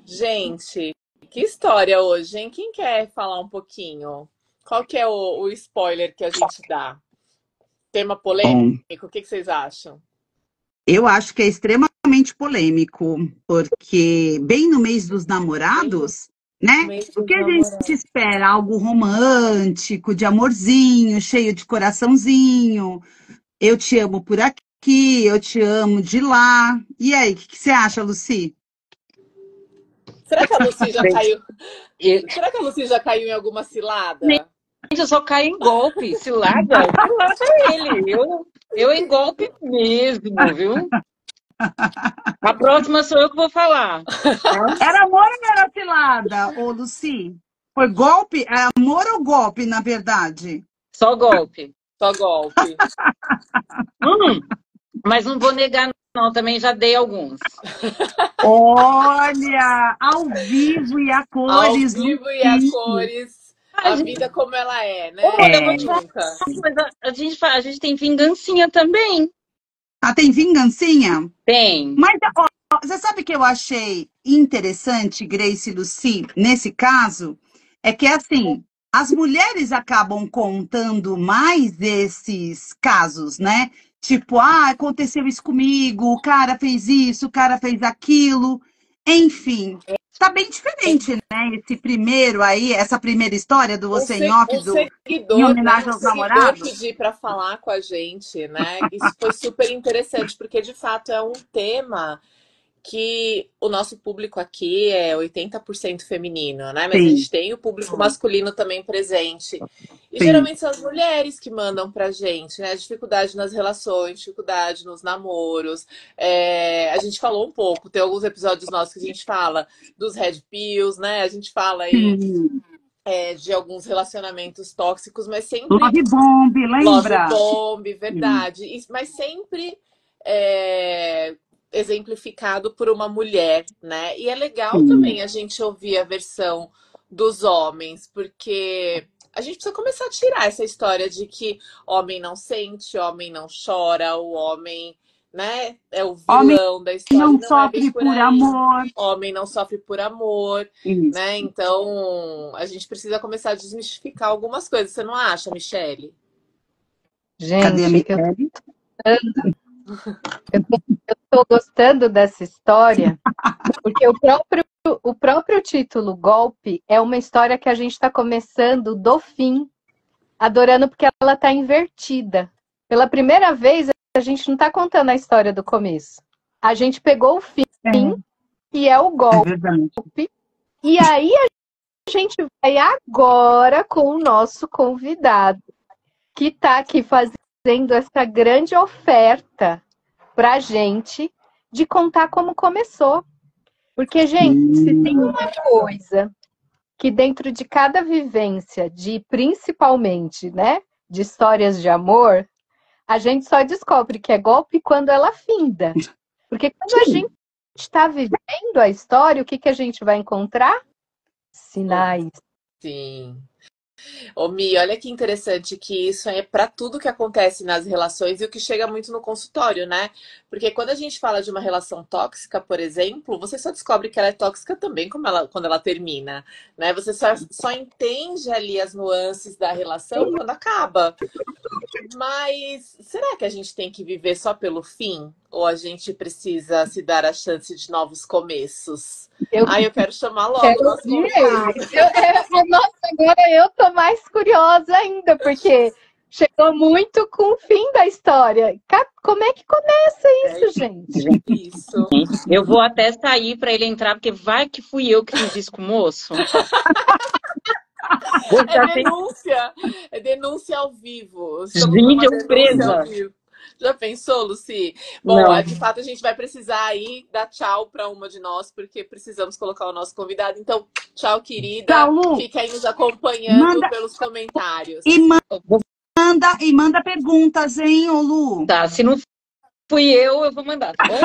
Gente, que história hoje, hein? Quem quer falar um pouquinho? Qual que é o spoiler que a gente dá? Tema polêmico? Bom, O que vocês acham? eu acho que é extremamente polêmico, porque bem no mês dos namorados, né? Mês O dos que a gente namorados. espera? Algo romântico, de amorzinho, cheio de coraçãozinho. Eu te amo por aqui, eu te amo de lá. E aí, o que você acha, Lucy? Será que a Lucy já Gente, caiu? Será que a Lucy já caiu em alguma cilada? eu só caio em golpe. Cilada é ele. Eu em golpe mesmo, viu? A próxima sou eu que vou falar. Tá? Era amor ou era cilada, ô Lucy? Foi golpe? É amor ou golpe, na verdade? Só golpe. Só golpe. Mas não vou negar, não. Também já dei alguns. Olha, ao vivo e a Ao cores, vivo e a Lucy. cores. A A gente, vida como ela é, né? olha, eu vou te falar, Nunca. mas a gente tem vingancinha também. Ah, tem vingancinha? Tem. Mas, ó, você sabe que eu achei interessante, Grace e Lucy, nesse caso, é que, assim, as mulheres acabam contando mais esses casos, né? Tipo, ah, aconteceu isso comigo, o cara fez isso, o cara fez aquilo. Enfim, tá bem diferente, né? Esse primeiro aí, essa primeira história do Você em Off, Um em seguidor, né? homenagem Um aos seguidor namorados. pedir para falar com a gente, né? Isso foi super interessante, porque de fato é um tema que o nosso público aqui é 80% feminino, né? Mas a Sim, gente tem o público masculino também presente. E sim. geralmente são as mulheres que mandam pra gente, né? Dificuldade nas relações, dificuldade nos namoros. A gente falou um pouco, tem alguns episódios nossos que a gente fala dos red pills, né? A gente fala aí Sim. de alguns relacionamentos tóxicos, mas sempre Love Bomb, love lembra? bomb, Sim. verdade. Mas sempre exemplificado por uma mulher, né? E é legal Sim. também a gente ouvir a versão dos homens, porque a gente precisa começar a tirar essa história de que homem não sente, homem não chora, o homem, né, é o Homem vilão da história. não E não é bem sofre por por aí. amor. Homem não sofre por amor, Isso. né? Então, a gente precisa começar a desmistificar algumas coisas. Você não acha, Michele? Cadê a Gente, Michele? eu tô gostando dessa história, porque o próprio título Golpe é uma história que a gente está começando do fim, adorando porque ela está invertida. Pela primeira vez, a gente não está contando a história do começo. A gente pegou o fim, que é o É golpe, verdade. e aí a gente vai agora com o nosso convidado, que está aqui fazendo essa grande oferta pra gente de contar como começou. Porque, gente, se tem uma coisa que dentro de cada vivência, principalmente, né, de histórias de amor, a gente só descobre que é golpe quando ela finda. Porque quando a gente está vivendo a história, o que a gente vai encontrar? Sinais. Sim. Ô, Mi, olha que interessante que isso é para tudo que acontece nas relações e o que chega muito no consultório, né? Porque quando a gente fala de uma relação tóxica, por exemplo, você só descobre que ela é tóxica também quando ela termina, né? Você só entende ali as nuances da relação quando acaba. Mas será que a gente tem que viver só pelo fim? Ou a gente precisa se dar a chance de novos começos? Eu quero chamar logo o nosso convidado. Nossa, agora eu tô mais curiosa ainda, porque chegou muito com o fim da história. Como é que começa isso, gente? Isso. Eu vou até sair para ele entrar, porque vai que fui eu que fiz isso com o moço. É denúncia ao vivo. Gente, eu presa. Já pensou, Lucy? Bom, Não. de fato a gente vai precisar aí dar tchau para uma de nós, porque precisamos colocar o nosso convidado. Então, tchau, querida. Tchau, Lu. Fica aí nos acompanhando Manda- pelos comentários. E manda perguntas, hein, ô Lu? Tá, se não fui eu vou mandar, tá bom?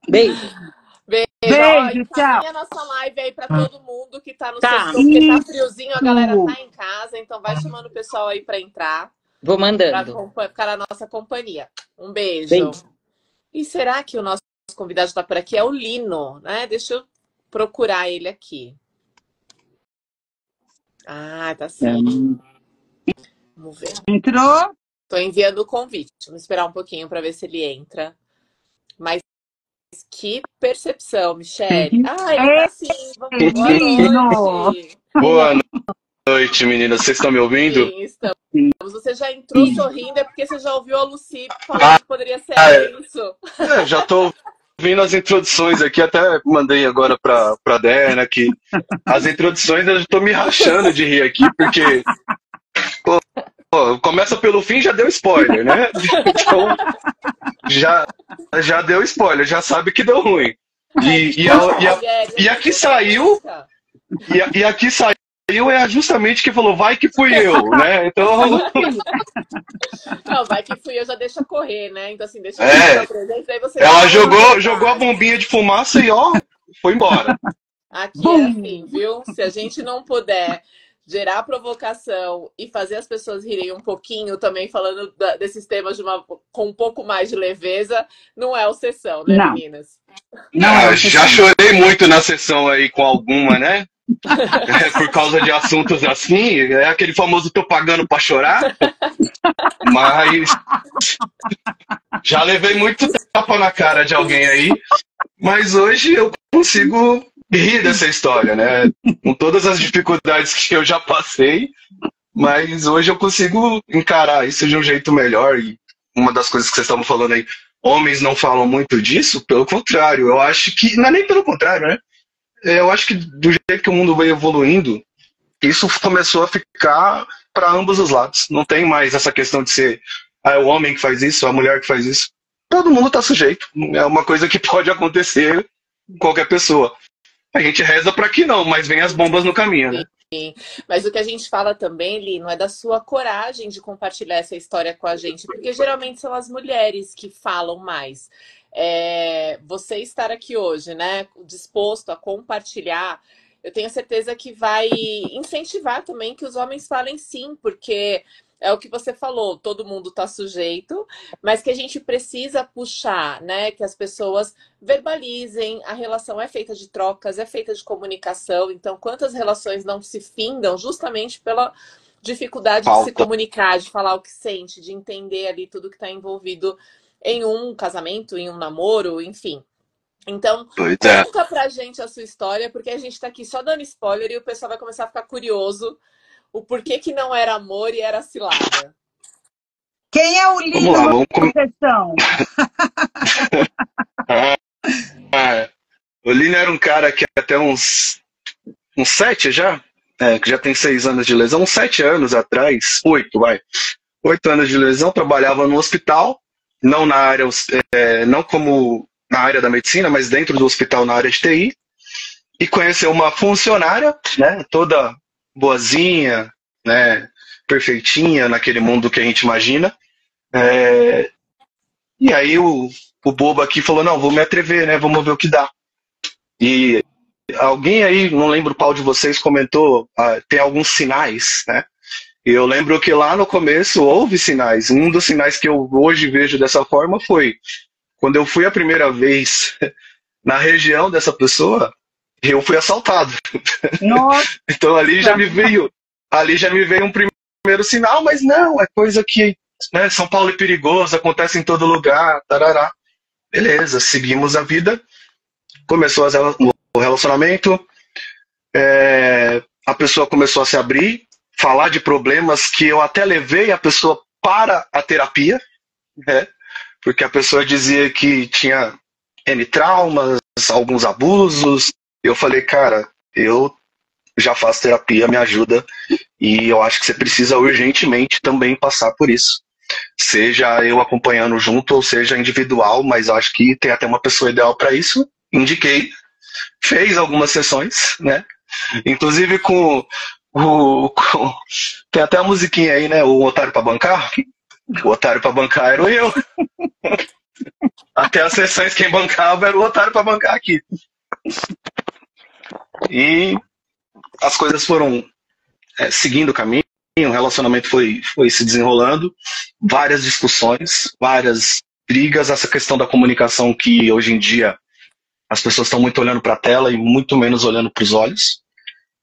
Beijo. Beijo. Beijo, Encaminha a nossa live aí para todo mundo que tá no Tá. sexto, porque tá friozinho, a galera tá em casa, então vai chamando o pessoal aí para entrar, Vou para mandando. ficar na nossa companhia. Um beijo. Beijo. E será que o nosso convidado está por aqui? É o Lino, né? Deixa eu procurar ele aqui. Ah, tá sim. Vamos ver. Entrou? Tô enviando o convite. Vamos esperar um pouquinho para ver se ele entra. Mas que percepção, Michele. Ah, ele tá sim. Boa noite. Boa noite, meninas. Vocês estão me ouvindo? Sim, estamos. Você já entrou sorrindo, é porque você já ouviu a Lucy falando que poderia ser isso. Já estou ouvindo as introduções aqui, até mandei agora para a Derna que as introduções eu estou me rachando de rir aqui, porque começa pelo fim, já deu spoiler, né? Então, já deu spoiler, já sabe que deu ruim. E a que saiu, e a que saiu é justamente que falou, vai que fui eu, né? Então... Não, vai que fui eu, já deixa correr, né? Então assim, deixa eu presente, aí você... Ela jogou a bombinha de fumaça e ó, foi embora. Aqui é assim, viu? Se a gente não puder gerar provocação e fazer as pessoas rirem um pouquinho, também falando desses temas com um pouco mais de leveza, não é o Sessão, né, meninas? Não, já chorei muito na sessão aí com alguma, né? Por causa de assuntos assim, é aquele famoso tô pagando pra chorar. Mas já levei muito tapa na cara de alguém aí. Mas hoje eu consigo rir dessa história, né? Com todas as dificuldades que eu já passei, mas hoje eu consigo encarar isso de um jeito melhor. E uma das coisas que vocês estavam falando aí, homens não falam muito disso, pelo contrário, eu acho que, não é nem pelo contrário, né? Eu acho que do jeito que o mundo veio evoluindo, isso começou a ficar para ambos os lados. Não tem mais essa questão de ser o homem que faz isso, a mulher que faz isso. Todo mundo está sujeito. É uma coisa que pode acontecer com qualquer pessoa. A gente reza para que não, mas vem as bombas no caminho, né? Sim. Mas o que a gente fala também, Lino, é da sua coragem de compartilhar essa história com a gente, porque geralmente são as mulheres que falam mais. Você estar aqui hoje, né, disposto a compartilhar, eu tenho certeza que vai incentivar também que os homens falem sim, porque é o que você falou, todo mundo está sujeito, mas que a gente precisa puxar, né, que as pessoas verbalizem, a relação é feita de trocas, é feita de comunicação, então quantas relações não se findam justamente pela dificuldade de se comunicar, de falar o que sente, de entender ali tudo que está envolvido em um casamento, em um namoro, enfim. Então, conta pra gente a sua história, porque a gente tá aqui só dando spoiler e o pessoal vai começar a ficar curioso o porquê que não era amor e era cilada. Quem é o Lino da Sessão? O Lino era um cara que até uns 7 já, que já tem 6 anos de lesão, uns 7 anos atrás, 8 anos de lesão, trabalhava no hospital, não na área, não como na área da medicina, mas dentro do hospital na área de TI, e conheceu uma funcionária, né, toda boazinha, né, perfeitinha naquele mundo que a gente imagina, e aí o bobo aqui falou, não, vou me atrever, né, vamos ver o que dá. E alguém aí, não lembro qual de vocês, comentou, tem alguns sinais, né? E eu lembro que lá no começo houve sinais. Um dos sinais que eu hoje vejo dessa forma foi quando eu fui a primeira vez na região dessa pessoa, eu fui assaltado. Então ali já me veio um primeiro sinal, mas não, é coisa que, né, São Paulo é perigoso, acontece em todo lugar, tarará. Beleza, seguimos a vida, começou o relacionamento, a pessoa começou a se abrir, falar de problemas que eu até levei a pessoa para a terapia, né? Porque a pessoa dizia que tinha N traumas, alguns abusos. Eu falei, cara, eu já faço terapia, me ajuda, e eu acho que você precisa urgentemente também passar por isso. Seja eu acompanhando junto ou seja individual, mas eu acho que tem até uma pessoa ideal para isso. Indiquei, fez algumas sessões, né? Inclusive tem até a musiquinha aí, né? O Otário para Bancar. O Otário para Bancar era eu. Até as sessões quem bancava era o Otário para Bancar aqui. E as coisas foram seguindo o caminho, o relacionamento foi se desenrolando, várias discussões, várias brigas, essa questão da comunicação que hoje em dia as pessoas estão muito olhando para a tela e muito menos olhando para os olhos.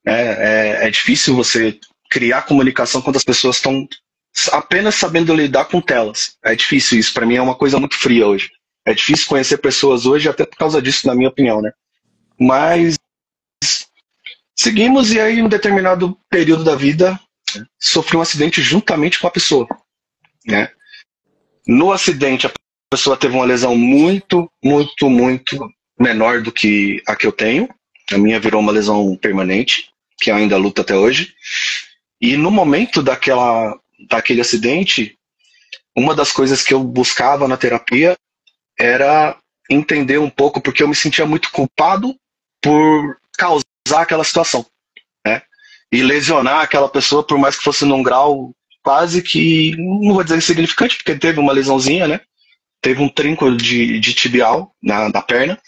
É difícil você criar comunicação quando as pessoas estão apenas sabendo lidar com telas. É difícil isso, para mim é uma coisa muito fria hoje. É difícil conhecer pessoas hoje, até por causa disso, na minha opinião, né? Mas seguimos e aí, em um determinado período da vida, sofri um acidente juntamente com a pessoa, né? No acidente, a pessoa teve uma lesão muito, muito, muito menor do que a que eu tenho. A minha virou uma lesão permanente, que eu ainda luto até hoje. E no momento daquele acidente, uma das coisas que eu buscava na terapia era entender um pouco, porque eu me sentia muito culpado por causar aquela situação, né? E lesionar aquela pessoa, por mais que fosse num grau quase que, não vou dizer insignificante, porque teve uma lesãozinha, né? Teve um trinco de tibial na perna.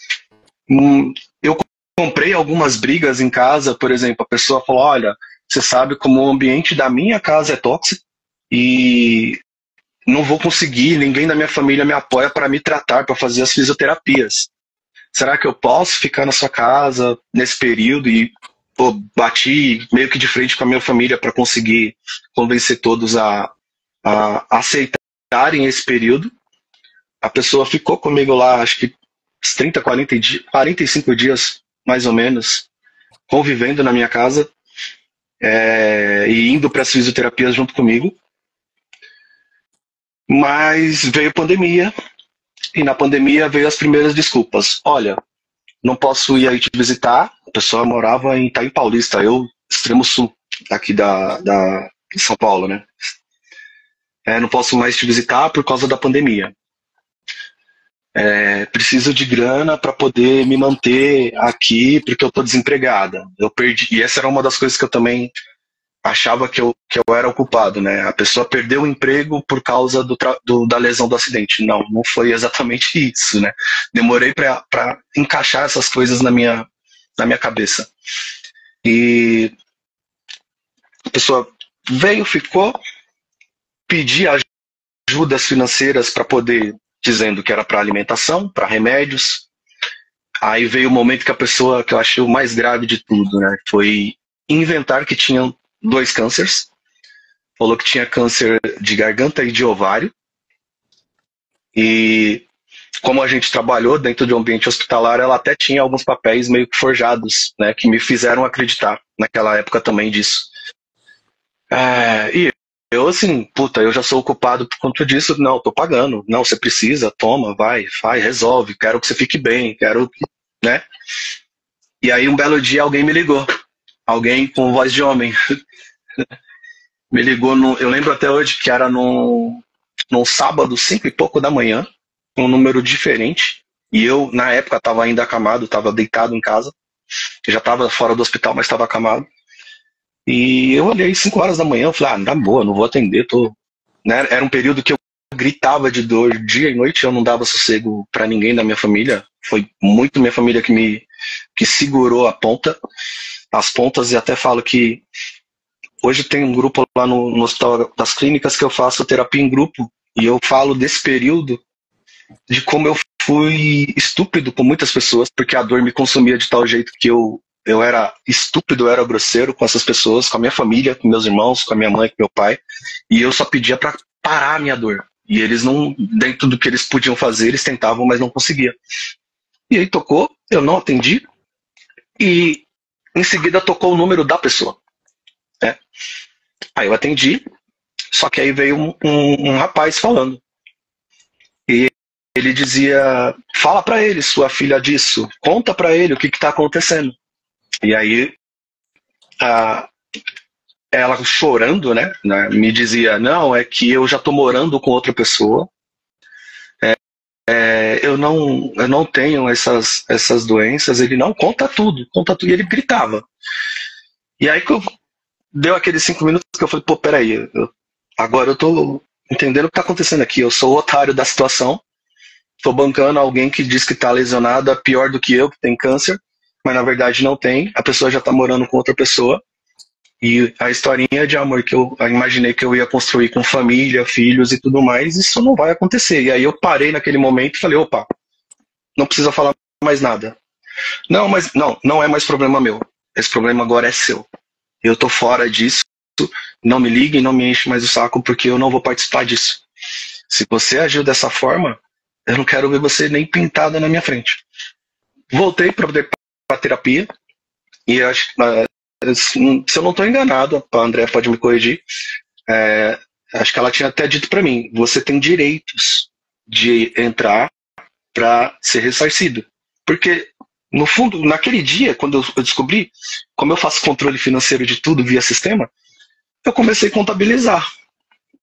Eu comprei algumas brigas em casa, por exemplo, a pessoa falou, olha, você sabe como o ambiente da minha casa é tóxico e não vou conseguir, ninguém da minha família me apoia para me tratar, para fazer as fisioterapias. Será que eu posso ficar na sua casa nesse período? E bati meio que de frente com a minha família para conseguir convencer todos a aceitarem esse período. A pessoa ficou comigo lá, acho que uns 30, 45 dias, mais ou menos, convivendo na minha casa e indo para as fisioterapias junto comigo. Mas veio pandemia, e na pandemia veio as primeiras desculpas. Olha, não posso ir aí te visitar. A pessoa morava em Itaim Paulista, eu, extremo sul, aqui de São Paulo, né? Não posso mais te visitar por causa da pandemia. Preciso de grana para poder me manter aqui, porque eu estou desempregada. Eu perdi, e essa era uma das coisas que eu também achava que eu era o culpado, né? A pessoa perdeu o emprego por causa da lesão do acidente. Não foi exatamente isso, né? Demorei para encaixar essas coisas na minha cabeça. E a pessoa veio, ficou, pedi ajudas financeiras para poder, dizendo que era para alimentação, para remédios. Aí veio o momento que a pessoa, que eu achei o mais grave de tudo, né? Foi inventar que tinham 2 cânceres. Falou que tinha câncer de garganta e de ovário. E como a gente trabalhou dentro de um ambiente hospitalar, ela até tinha alguns papéis meio que forjados, né, que me fizeram acreditar naquela época também disso. E eu assim, eu já sou o culpado por conta disso. Não, tô pagando. Não, você precisa, toma, vai, resolve. Quero que você fique bem, quero que, né? E aí um belo dia alguém me ligou. Alguém com voz de homem. Me ligou, eu lembro até hoje que era num sábado, 5 e pouco da manhã, um número diferente. E eu, na época, estava ainda acamado, estava deitado em casa. Eu já estava fora do hospital, mas estava acamado. E eu olhei 5 horas da manhã, eu falei, tá boa, não vou atender, né? Era um período que eu gritava de dor dia e noite, eu não dava sossego para ninguém da minha família. Foi muito minha família que segurou as pontas, e até falo que hoje tem um grupo lá no Hospital das Clínicas que eu faço terapia em grupo, e eu falo desse período, de como eu fui estúpido com muitas pessoas, porque a dor me consumia de tal jeito que eu era estúpido, eu era grosseiro com essas pessoas, com a minha família, com meus irmãos, com a minha mãe, com meu pai, e eu só pedia para parar a minha dor. E eles não, dentro do que eles podiam fazer, eles tentavam, mas não conseguiam. E aí tocou, eu não atendi, e em seguida tocou o número da pessoa. Né? Aí eu atendi, só que aí veio um rapaz falando. E ele dizia, fala pra ele, sua filha disso, conta pra ele o que tá acontecendo. E aí ela chorando, né, me dizia, não, é que eu já tô morando com outra pessoa, eu não tenho essas doenças. Ele não, conta tudo, e ele gritava. E aí que deu aqueles 5 minutos que eu falei, pô, peraí, agora eu tô entendendo o que tá acontecendo aqui, eu sou o otário da situação, tô bancando alguém que diz que tá lesionada, pior do que eu, que tem câncer, mas na verdade não tem, a pessoa já tá morando com outra pessoa, e a historinha de amor que eu imaginei que eu ia construir com família, filhos e tudo mais, isso não vai acontecer. E aí eu parei naquele momento e falei, opa, não precisa falar mais nada. Não, mas não é mais problema meu. Esse problema agora é seu. Eu tô fora disso, não me ligue, não me enche mais o saco, porque eu não vou participar disso. Se você agiu dessa forma, eu não quero ver você nem pintada na minha frente. Voltei para terapia, e acho, se eu não estou enganado, a André pode me corrigir, acho que ela tinha até dito para mim, você tem direitos de entrar para ser ressarcido. Porque, no fundo, naquele dia, quando eu descobri, como eu faço controle financeiro de tudo via sistema, eu comecei a contabilizar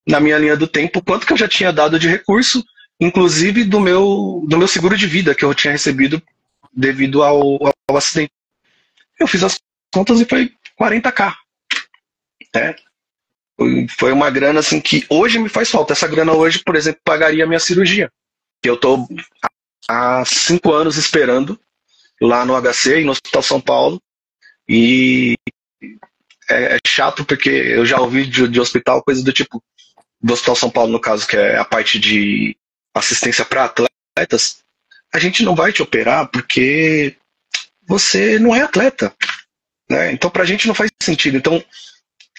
na minha linha do tempo quanto que eu já tinha dado de recurso, inclusive do meu seguro de vida que eu tinha recebido devido ao acidente. Eu fiz as contas e foi 40k. Né? Foi uma grana assim que hoje me faz falta. Essa grana hoje, por exemplo, pagaria a minha cirurgia. Que eu estou há 5 anos esperando lá no HC e no Hospital São Paulo. E é chato porque eu já ouvi de hospital coisa do tipo, do Hospital São Paulo, no caso, que é a parte de assistência para atletas, a gente não vai te operar porque você não é atleta. Né? Então, pra gente não faz sentido. Então,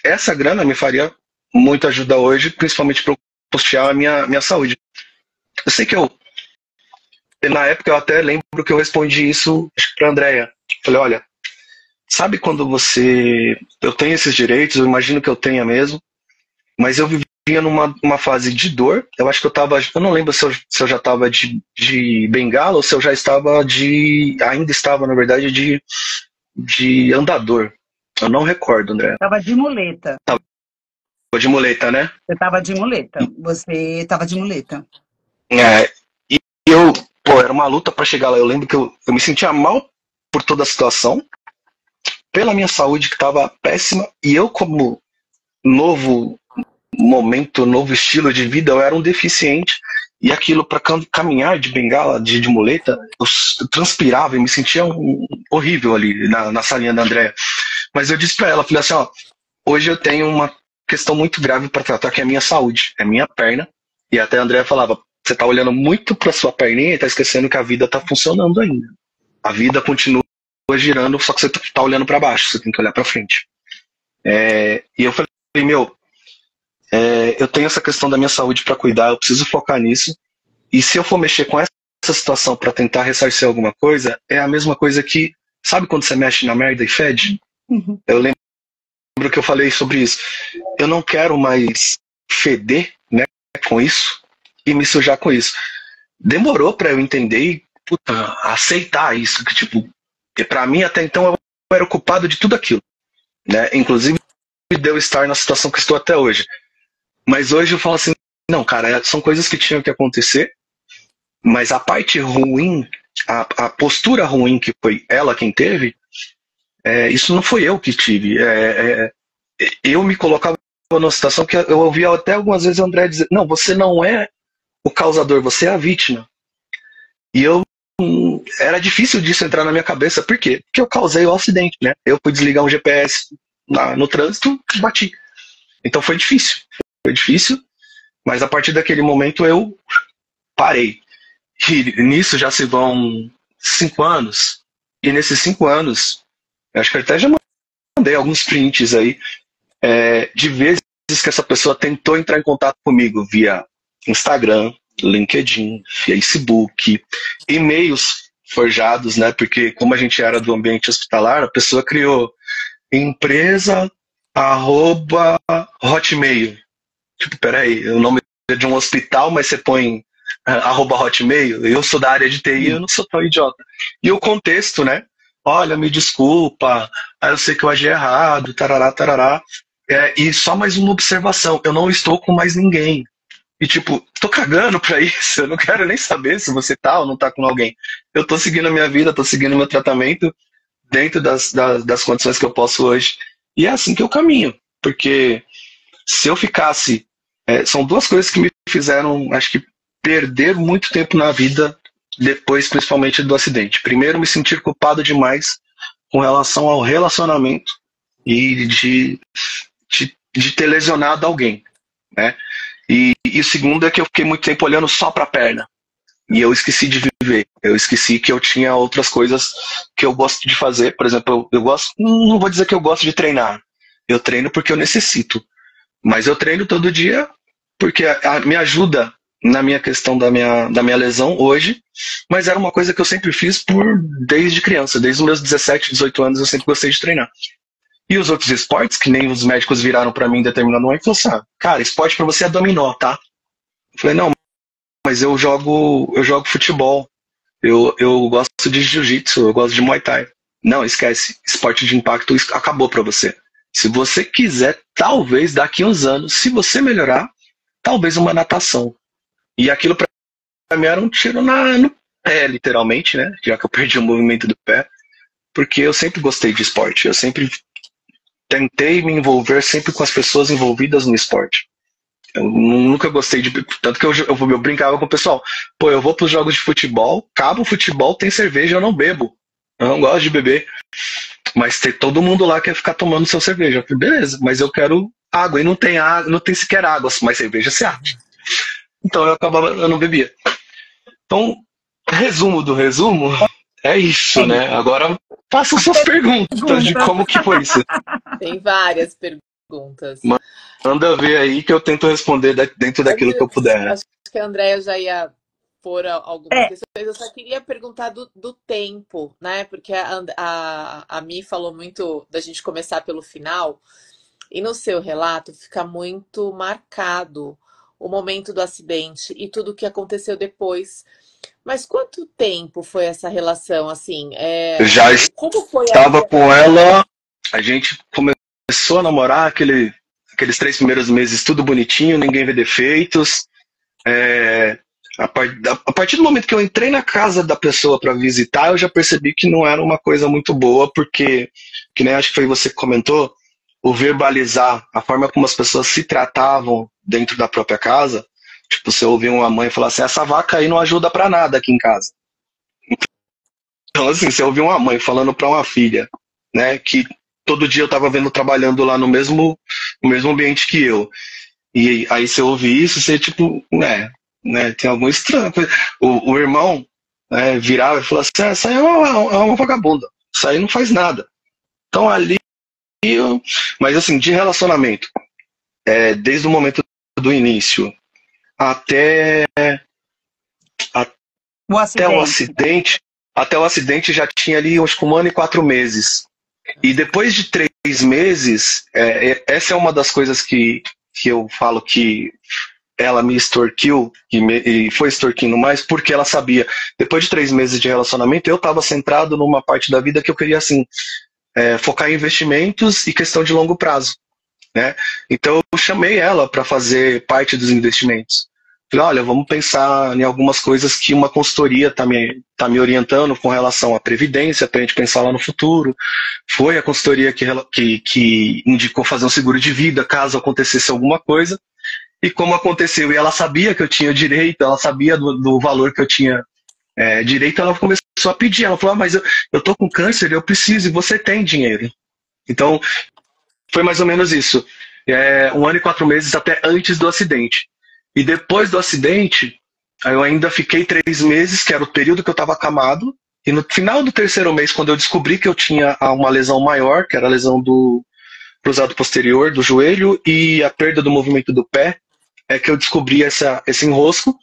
essa grana me faria muita ajuda hoje, principalmente para custear a minha saúde. Eu sei que na época, eu até lembro que eu respondi isso para a Andrea. Falei, olha, sabe quando eu tenho esses direitos, eu imagino que eu tenha mesmo, mas eu vivia numa fase de dor. Eu acho que eu não lembro se eu já estava de bengala ou se eu já estava ainda estava, na verdade, de andador. Eu não recordo, André. Tava de muleta. Tava de muleta, né? Você tava de muleta. Você tava de muleta. E era uma luta para chegar lá. Eu lembro que eu me sentia mal por toda a situação, pela minha saúde que estava péssima, e eu, como novo momento, novo estilo de vida, eu era um deficiente, e aquilo para caminhar de bengala, de muleta, eu transpirava e me sentia horrível ali na salinha da Andrea. Mas eu disse para ela, falei assim, ó, hoje eu tenho uma questão muito grave para tratar, que é a minha saúde, é minha perna, e até a Andrea falava, você tá olhando muito para sua perninha e tá esquecendo que a vida tá funcionando ainda. A vida continua girando, só que você tá olhando para baixo, você tem que olhar para frente. E eu falei, eu tenho essa questão da minha saúde para cuidar, eu preciso focar nisso, e se eu for mexer com essa situação para tentar ressarcir alguma coisa, é a mesma coisa que, sabe quando você mexe na merda e fede? Uhum. Eu lembro que eu falei sobre isso. Eu não quero mais feder, né, com isso e me sujar com isso. Demorou para eu entender e aceitar isso, que tipo, para mim até então eu era o culpado de tudo aquilo, né? Inclusive de eu estar na situação que estou até hoje. Mas hoje eu falo assim, não, cara, são coisas que tinham que acontecer, mas a parte ruim, a postura ruim que foi ela quem teve, isso não foi eu que tive. Eu me colocava numa situação que eu ouvia até algumas vezes o André dizer, não, você não é o causador, você é a vítima. E era difícil disso entrar na minha cabeça. Por quê? Porque eu causei o acidente, né? Eu fui desligar um GPS no trânsito, bati. Então foi difícil. Foi difícil, mas a partir daquele momento eu parei. E nisso já se vão 5 anos. E nesses 5 anos, eu acho que eu até já mandei alguns prints aí, de vezes que essa pessoa tentou entrar em contato comigo via Instagram, LinkedIn, Facebook, e-mails forjados, né? Porque como a gente era do ambiente hospitalar, a pessoa criou empresa@hotmail. Tipo, peraí, o nome é de um hospital, mas você põe @hotmail. Eu sou da área de TI, eu não sou tão idiota. E o contexto, né? Olha, me desculpa, eu sei que eu agi errado, tarará, tarará. E só mais uma observação, eu não estou com mais ninguém. E tipo, tô cagando pra isso, eu não quero nem saber se você tá ou não tá com alguém. Eu tô seguindo a minha vida, tô seguindo o meu tratamento dentro das condições que eu posso hoje. E é assim que eu caminho, porque se eu ficasse... são duas coisas que me fizeram, acho que, perder muito tempo na vida, depois principalmente do acidente. Primeiro, me sentir culpado demais com relação ao relacionamento e de ter lesionado alguém, né? E o segundo é que eu fiquei muito tempo olhando só para a perna. E eu esqueci de viver. Eu esqueci que eu tinha outras coisas que eu gosto de fazer. Por exemplo, eu gosto, não vou dizer que eu gosto de treinar. Eu treino porque eu necessito. Mas eu treino todo dia porque me ajuda na minha questão da minha lesão hoje. Mas era uma coisa que eu sempre fiz desde criança. Desde os meus 17, 18 anos eu sempre gostei de treinar. E os outros esportes, que nem os médicos viraram pra mim em determinado momento, e falaram assim, cara, esporte pra você é dominó, tá? Eu falei, não, mas eu jogo futebol, eu gosto de jiu-jitsu, eu gosto de muay thai. Não, esquece, esporte de impacto acabou pra você. Se você quiser, talvez daqui a uns anos, se você melhorar, talvez uma natação. E aquilo pra mim era um tiro no pé, literalmente, né? Já que eu perdi o movimento do pé, porque eu sempre gostei de esporte, eu sempre tentei me envolver sempre com as pessoas envolvidas no esporte. Eu nunca gostei de... Tanto que eu brincava com o pessoal. Pô, eu vou para os jogos de futebol, acaba o futebol, tem cerveja, eu não bebo. Eu não gosto de beber. Mas todo mundo lá quer ficar tomando seu cerveja. Eu falei, beleza, mas eu quero água. E não tem água, não tem sequer água, mas cerveja se acha. Então eu não bebia. Então, resumo do resumo, é isso, né? Agora façam suas perguntas de como que foi isso. Tem várias perguntas. Manda ver aí que eu tento responder dentro daquilo que eu puder. Acho que a Andréia já ia pôr algumas questões. Eu só queria perguntar do tempo, né? Porque a Mi falou muito da gente começar pelo final. E no seu relato fica muito marcado o momento do acidente e tudo o que aconteceu depois. Mas quanto tempo foi essa relação, assim? Já como foi estava com ela, a gente começou a namorar aqueles 3 primeiros meses, tudo bonitinho, ninguém vê defeitos. A partir do momento que eu entrei na casa da pessoa para visitar, eu já percebi que não era uma coisa muito boa, porque, que nem acho que foi você que comentou, o verbalizar, a forma como as pessoas se tratavam dentro da própria casa. Tipo, você ouvir uma mãe falar assim, essa vaca aí não ajuda pra nada aqui em casa. Então, assim, você ouvir uma mãe falando pra uma filha, né, que todo dia eu tava vendo trabalhando lá no mesmo ambiente que eu. E aí você ouve isso, você tipo, né, tem algum estranho. O irmão virava e falava assim, essa aí é uma vagabunda, isso aí não faz nada. Então ali, mas assim, de relacionamento, desde o momento do início, até o acidente já tinha ali acho que 1 ano e 4 meses. E depois de 3 meses, essa é uma das coisas que eu falo que ela me extorquiu e foi extorquindo mais, porque ela sabia. Depois de 3 meses de relacionamento, eu estava centrado numa parte da vida que eu queria assim, focar em investimentos e questão de longo prazo. Né? Então eu chamei ela para fazer parte dos investimentos. Falei, olha, vamos pensar em algumas coisas que uma consultoria está me orientando com relação à previdência, para a gente pensar lá no futuro. Foi a consultoria que indicou fazer um seguro de vida, caso acontecesse alguma coisa. E como aconteceu, e ela sabia que eu tinha direito, ela sabia do valor que eu tinha direito, ela começou a pedir. Ela falou, mas eu tô com câncer, eu preciso, e você tem dinheiro. Então, foi mais ou menos isso. 1 ano e 4 meses até antes do acidente. E depois do acidente, eu ainda fiquei 3 meses, que era o período que eu estava acamado. E no final do 3º mês, quando eu descobri que eu tinha uma lesão maior, que era a lesão do cruzado posterior do joelho e a perda do movimento do pé, que eu descobri esse enrosco.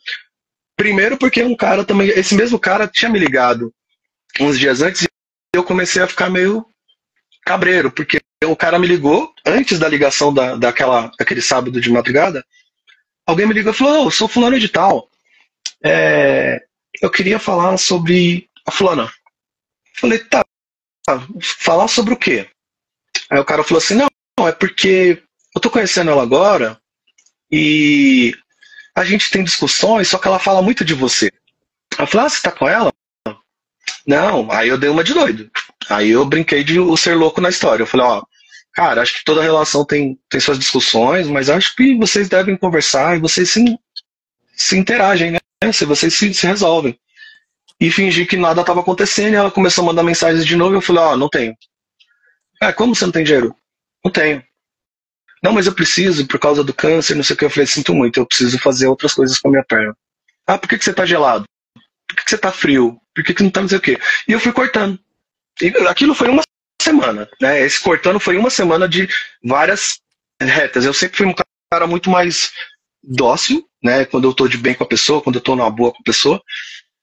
Primeiro porque esse mesmo cara tinha me ligado uns dias antes e eu comecei a ficar meio cabreiro, porque o cara me ligou, antes da ligação daquele sábado de madrugada, alguém me ligou e falou, eu sou fulano de tal, eu queria falar sobre a fulana. Eu falei, tá, falar sobre o quê? Aí o cara falou assim, não, é porque eu tô conhecendo ela agora e a gente tem discussões, só que ela fala muito de você. Ela falou, você tá com ela? Não, aí eu dei uma de doido. Aí eu brinquei de o ser louco na história. Eu falei, cara, acho que toda relação tem suas discussões, mas acho que vocês devem conversar e vocês se interagem, né? Se vocês se resolvem. E fingi que nada estava acontecendo e ela começou a mandar mensagens de novo e eu falei, não tenho. Como você não tem dinheiro? Não tenho. Não, mas eu preciso por causa do câncer, não sei o que. Eu falei, sinto muito, eu preciso fazer outras coisas com a minha perna. Por que você tá gelado? Por que você tá frio? Por que não tá não sei o quê? E eu fui cortando. E aquilo foi uma semana, né? Esse cortando foi uma semana de várias retas. Eu sempre fui um cara muito mais dócil, né? Quando eu tô de bem com a pessoa, quando eu tô numa boa com a pessoa.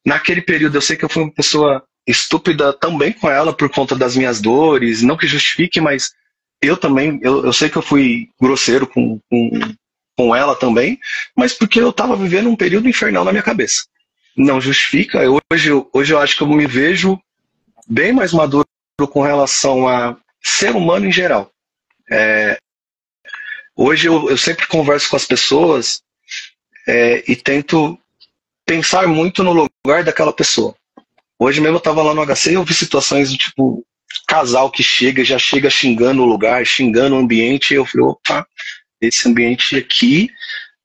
Naquele período eu sei que eu fui uma pessoa estúpida também com ela por conta das minhas dores, não que justifique, mas eu também, eu sei que eu fui grosseiro com ela também, mas porque eu tava vivendo um período infernal na minha cabeça. Não justifica, hoje eu acho que eu me vejo bem mais maduro com relação a ser humano em geral. Hoje eu sempre converso com as pessoas e tento pensar muito no lugar daquela pessoa. Hoje mesmo eu tava lá no HC e eu vi situações do tipo, casal que já chega xingando o lugar, xingando o ambiente, e eu falei, opa, esse ambiente aqui,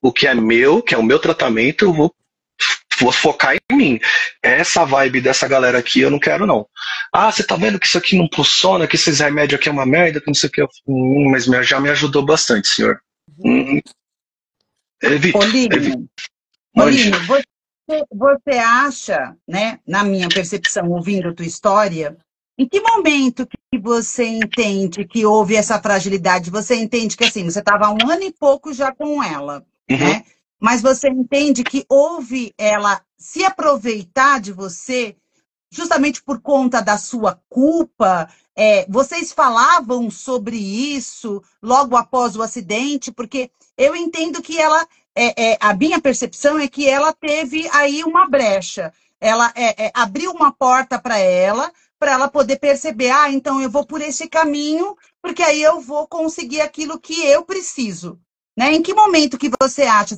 o que é o meu tratamento, eu vou focar em mim. Essa vibe dessa galera aqui eu não quero, não. Você tá vendo que isso aqui não funciona, que esses remédios aqui é uma merda, que não sei o que. Mas já me ajudou bastante, senhor. Evite. Olinho, você acha, né, na minha percepção, ouvindo a tua história, em que momento que você entende que houve essa fragilidade? Você entende que, assim, você estava há 1 ano e pouco já com ela, né? Mas você entende que houve ela se aproveitar de você justamente por conta da sua culpa? Vocês falavam sobre isso logo após o acidente? Porque eu entendo que ela, a minha percepção é que ela teve aí uma brecha. Ela abriu uma porta para ela poder perceber, então eu vou por esse caminho, porque aí eu vou conseguir aquilo que eu preciso. Né? Em que momento que você acha?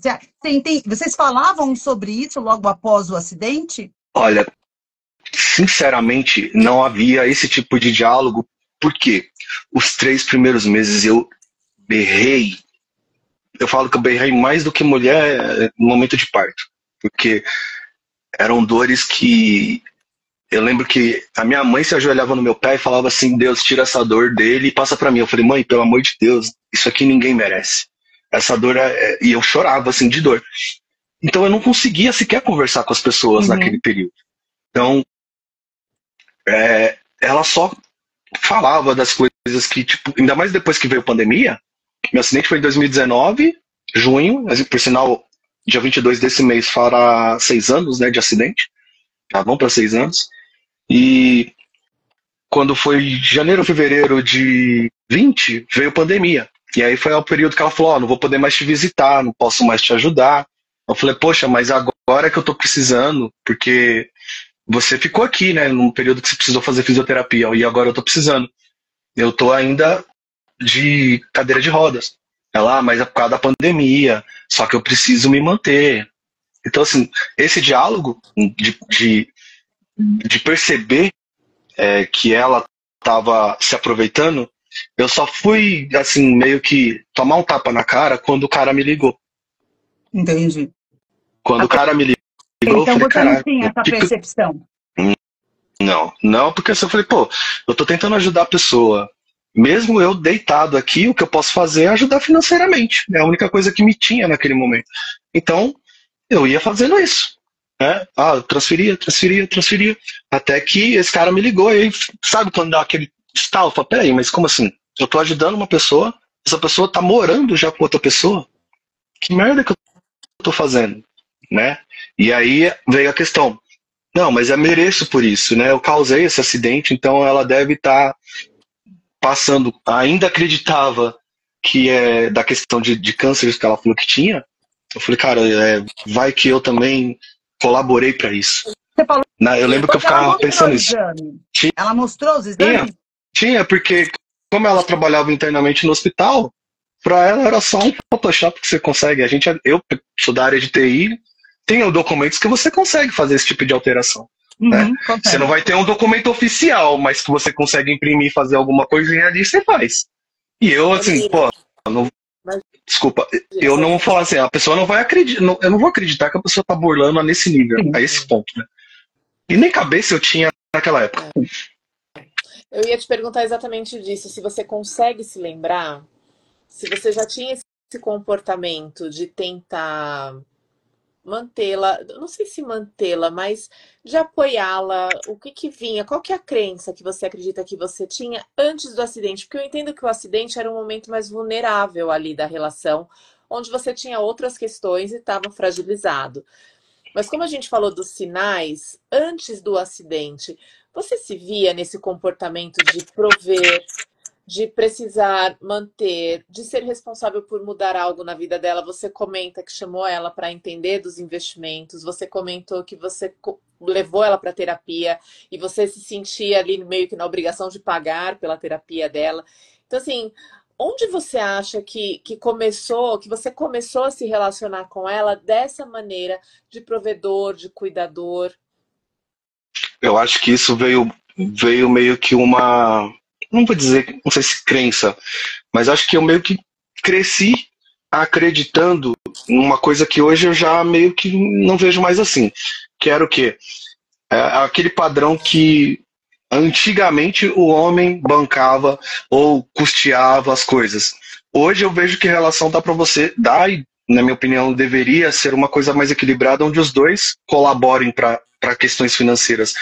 Vocês falavam sobre isso logo após o acidente? Olha, sinceramente, não havia esse tipo de diálogo, porque os 3 primeiros meses eu berrei. Eu falo que eu berrei mais do que mulher no momento de parto, porque eram dores que... Eu lembro que a minha mãe se ajoelhava no meu pé e falava assim, Deus, tira essa dor dele e passa pra mim. Eu falei, mãe, pelo amor de Deus, isso aqui ninguém merece. Essa dor E eu chorava, assim, de dor. Então eu não conseguia sequer conversar com as pessoas naquele período. Então, ela só falava das coisas que, tipo, ainda mais depois que veio a pandemia. Meu acidente foi em 2019, junho, por sinal, dia 22 desse mês fará 6 anos, né, de acidente. Já vão para 6 anos. E quando foi janeiro, fevereiro de 20, veio a pandemia. E aí foi o período que ela falou, não vou poder mais te visitar, não posso mais te ajudar. Eu falei, poxa, mas agora é que eu tô precisando, porque você ficou aqui, né, num período que você precisou fazer fisioterapia, e agora eu tô precisando. Eu tô ainda de cadeira de rodas. Ela, mas é por causa da pandemia, só que eu preciso me manter. Então, assim, esse diálogo de perceber que ela estava se aproveitando, eu só fui, assim, meio que tomar um tapa na cara quando o cara me ligou. Entendi. Quando o cara me ligou, então, eu falei, você não tinha essa percepção? Não, porque eu falei, eu tô tentando ajudar a pessoa. Mesmo eu deitado aqui, o que eu posso fazer é ajudar financeiramente. É a única coisa que me tinha naquele momento. Então, eu ia fazendo isso. Né? Eu transferia. Até que esse cara me ligou e aí, sabe quando dá aquele estalo? Fala, peraí, mas como assim? Eu tô ajudando uma pessoa, essa pessoa tá morando já com outra pessoa? Que merda que eu tô fazendo? Né? E aí veio a questão. Não, mas eu mereço por isso, né? Eu causei esse acidente, então ela deve estar passando. Ainda acreditava que é da questão de cânceres que ela falou que tinha. Eu falei, cara, vai que eu também colaborei para isso. Você falou, eu lembro que eu ficava pensando nisso. Ela mostrou os exames? Tinha, porque como ela trabalhava internamente no hospital, Pra ela era só um Photoshop que você consegue. Eu sou da área de TI, tenho documentos que você consegue fazer esse tipo de alteração. Né? Você não vai ter um documento oficial, mas que você consegue imprimir e fazer alguma coisinha ali, você faz. E eu, assim, pô, desculpa, eu não vou falar assim, a pessoa não vai acreditar, eu não vou acreditar que a pessoa tá burlando nesse nível, a esse ponto, né? E nem cabeça eu tinha naquela época. Eu ia te perguntar exatamente disso, se você consegue se lembrar, se você já tinha esse comportamento de tentar mantê-la, não sei se mantê-la, mas de apoiá-la, o que que vinha, qual que é a crença que você acredita que você tinha antes do acidente? Porque eu entendo que o acidente era um momento mais vulnerável ali da relação, onde você tinha outras questões e estava fragilizado. Mas como a gente falou dos sinais, antes do acidente, você se via nesse comportamento de prover, de precisar manter, de ser responsável por mudar algo na vida dela? Você comenta que chamou ela para entender dos investimentos, você comentou que você levou ela para terapia e você se sentia ali meio que na obrigação de pagar pela terapia dela. Então, assim, onde você acha que começou, que você começou a se relacionar com ela dessa maneira de provedor, de cuidador? Eu acho que isso veio meio que uma, não vou dizer, não sei se crença, mas acho que eu meio que cresci acreditando numa coisa que hoje eu já meio que não vejo mais assim, que era o quê? Aquele padrão que antigamente o homem bancava ou custeava as coisas. Hoje eu vejo que a relação dá para você dar, e na minha opinião deveria ser uma coisa mais equilibrada, onde os dois colaborem para questões financeiras.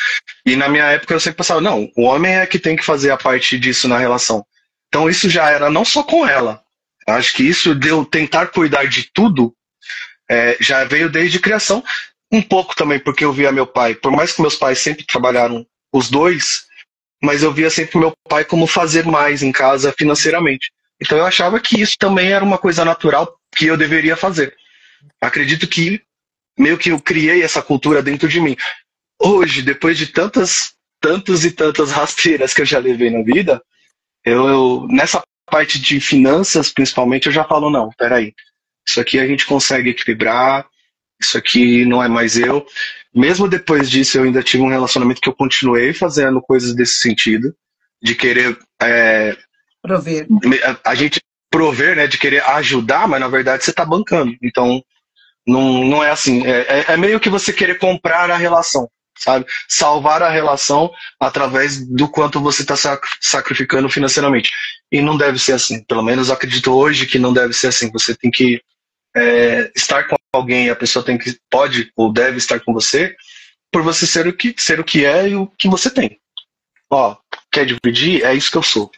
E na minha época eu sempre pensava, não, o homem é que tem que fazer a parte disso na relação. Então isso já era não só com ela. Eu acho que isso de eu tentar cuidar de tudo já veio desde criação. Um pouco também porque eu via meu pai, por mais que meus pais sempre trabalharam os dois, mas eu via sempre meu pai como fazer mais em casa financeiramente. Então eu achava que isso também era uma coisa natural que eu deveria fazer. Acredito que meio que eu criei essa cultura dentro de mim. Hoje, depois de tantas e tantas rasteiras que eu já levei na vida, nessa parte de finanças, principalmente, eu já falo, não, peraí, isso aqui a gente consegue equilibrar, isso aqui não é mais eu. Mesmo depois disso, eu ainda tive um relacionamento que eu continuei fazendo coisas desse sentido, de querer Prover. a gente prover, né, de querer ajudar, mas na verdade você está bancando. Então, não é assim. É meio que você querer comprar a relação, sabe? Salvar a relação através do quanto você está sacrificando financeiramente. E não deve ser assim. Pelo menos eu acredito hoje que não deve ser assim. Você tem que estar com alguém, a pessoa pode ou deve estar com você, por você ser o que é e o que você tem. Ó, quer dividir? É isso que eu sou.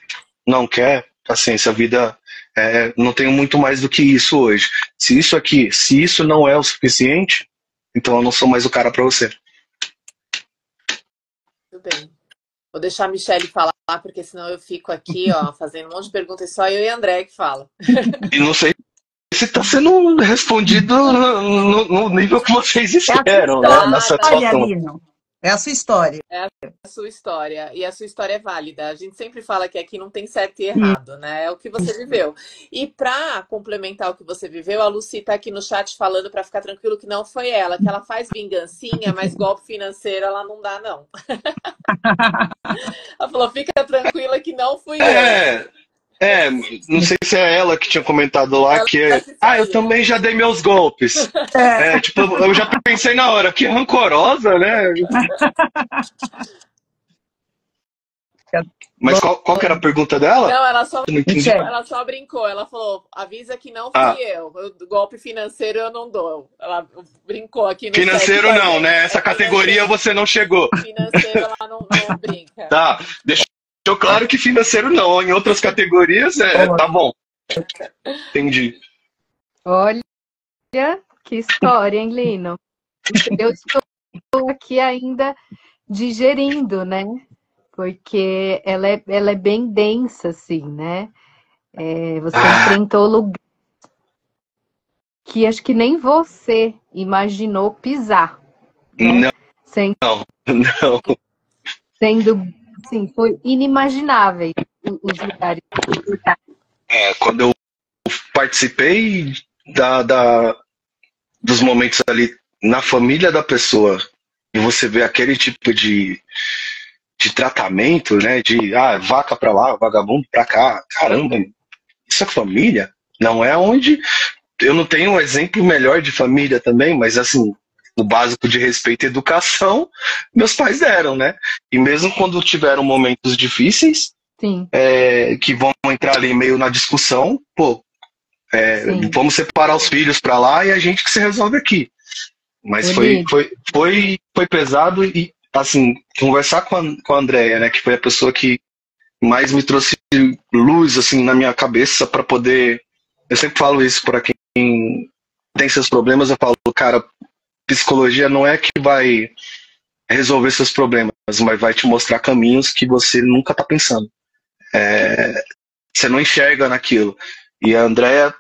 Não quer? Paciência, a vida não tenho muito mais do que isso hoje. Se isso não é o suficiente, então eu não sou mais o cara para você. Tudo bem. Vou deixar a Michelle falar, porque senão eu fico aqui, ó, fazendo um monte de perguntas, só eu e a André que fala. E não sei se está sendo respondido no nível que vocês esperam, né? Na satisfação. É a sua história. É a sua história. E a sua história é válida. A gente sempre fala que aqui não tem certo e errado, né? É o que você viveu. E para complementar o que você viveu, a Lucy tá aqui no chat falando para ficar tranquilo que não foi ela, que ela faz vingancinha, mas golpe financeiro ela não dá, não. Ela falou, fica tranquila que não fui eu. Não sei se é ela que tinha comentado lá que eu também já dei meus golpes. Tipo, eu já pensei na hora, que rancorosa, né? Mas qual que era a pergunta dela? Não, ela só brincou. Ela falou, avisa que não fui eu. Golpe financeiro eu não dou. Ela brincou aqui no financeiro não, né? Essa categoria você não chegou. Financeiro ela não brinca. Tá, deixou claro que financeiro não. Em outras categorias, tá bom. Entendi. Olha, que história, hein, Lino? Eu estou aqui ainda digerindo, né? Porque ela é bem densa, assim, né? Você enfrentou lugares que acho que nem você imaginou pisar. Né? Não. Sendo, assim, foi inimaginável os lugares. Quando eu participei dos momentos ali na família da pessoa, e você vê aquele tipo de tratamento, né? De vaca pra lá, vagabundo pra cá. Caramba, isso é família? Não é onde. Eu não tenho um exemplo melhor de família também, mas assim, o básico de respeito e educação, meus pais deram, né? E mesmo quando tiveram momentos difíceis, Sim, que vão entrar ali meio na discussão, pô, sim. vamos separar os filhos pra lá e a gente que se resolve aqui. Mas Eli, foi pesado e, assim, conversar com a Andrea, né, que foi a pessoa que mais me trouxe luz, assim, na minha cabeça para poder... Eu sempre falo isso para quem tem seus problemas, eu falo, cara, psicologia não é que vai resolver seus problemas, mas vai te mostrar caminhos que você nunca tá pensando. Você não enxerga naquilo. E a Andrea,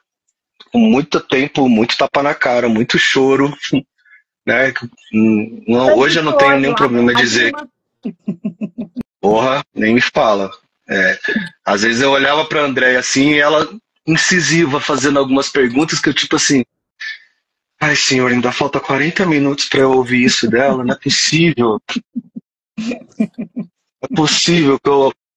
com muito tempo, muito tapa na cara, muito choro, né? Hoje eu não tenho nenhum problema de dizer, porra, nem me fala. Às vezes eu olhava pra Andrea assim, e ela incisiva, fazendo algumas perguntas que eu tipo assim, ai senhor, ainda falta 40 minutos pra eu ouvir isso dela, não é possível. É possível que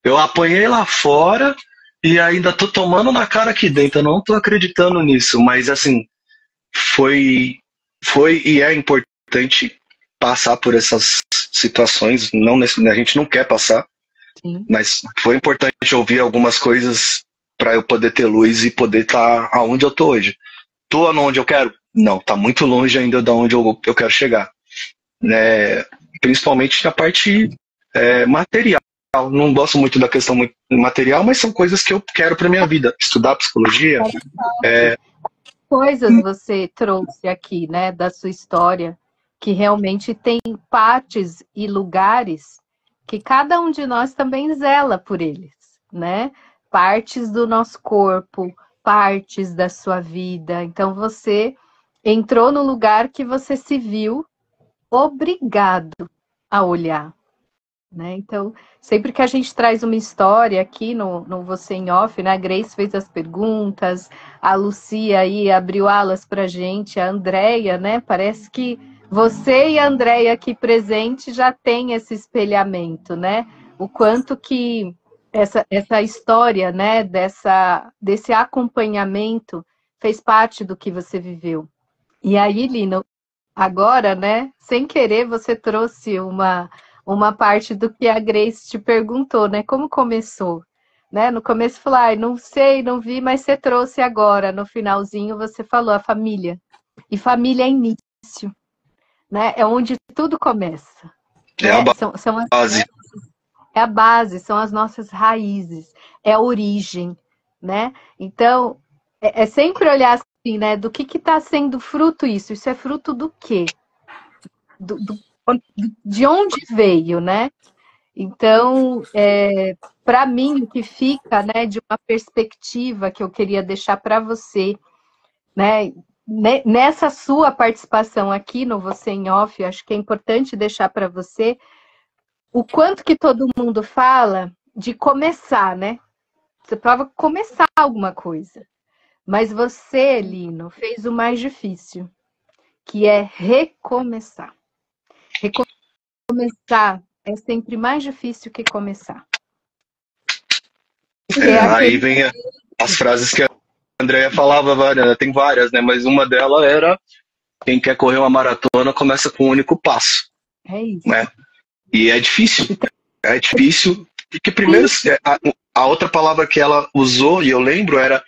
eu apanhei lá fora e ainda tô tomando na cara aqui dentro, eu não tô acreditando nisso, mas assim, foi e é importante passar por essas situações, a gente não quer passar, sim. mas foi importante ouvir algumas coisas para eu poder ter luz e poder estar aonde eu tô hoje. Tô onde eu quero? Não, tá muito longe ainda de onde eu quero chegar. Principalmente na parte material. Não gosto muito da questão material, mas são coisas que eu quero para minha vida. Estudar psicologia. Coisas você trouxe aqui, né, da sua história, que realmente tem partes e lugares que cada um de nós também zela por eles, né? Partes do nosso corpo, partes da sua vida. Então você entrou no lugar que você se viu obrigado a olhar, né? Então, sempre que a gente traz uma história aqui no Você em Off, né? A Grace fez as perguntas, a Lucia aí abriu alas pra gente, a Andrea, né? Parece que você e a Andrea aqui presente já tem esse espelhamento, né? O quanto que essa história, né? Desse acompanhamento fez parte do que você viveu. E aí, Lino, agora, né? Sem querer, você trouxe uma parte do que a Grace te perguntou, né? Como começou? Né? No começo falou, não sei, não vi, mas você trouxe agora. No finalzinho você falou a família. E família é início, né? É onde tudo começa. É Né? a base. É a base, são as nossas raízes, é a origem, né? Então, é sempre olhar assim, né? Do que está sendo fruto isso? Isso é fruto do quê? De onde veio, né? Então, para mim, o que fica, né, de uma perspectiva que eu queria deixar para você, né, nessa sua participação aqui no Você em Off, acho que é importante deixar para você o quanto que todo mundo fala de começar, né? Você prova começar alguma coisa. Mas você, Lino, fez o mais difícil, que é recomeçar. Recomeçar é sempre mais difícil que começar. Aí vem as frases que a Andrea falava, tem várias, né? Mas uma delas era: quem quer correr uma maratona começa com um único passo. É isso. Né? E é difícil. É difícil. Porque primeiro, a outra palavra que ela usou, e eu lembro, era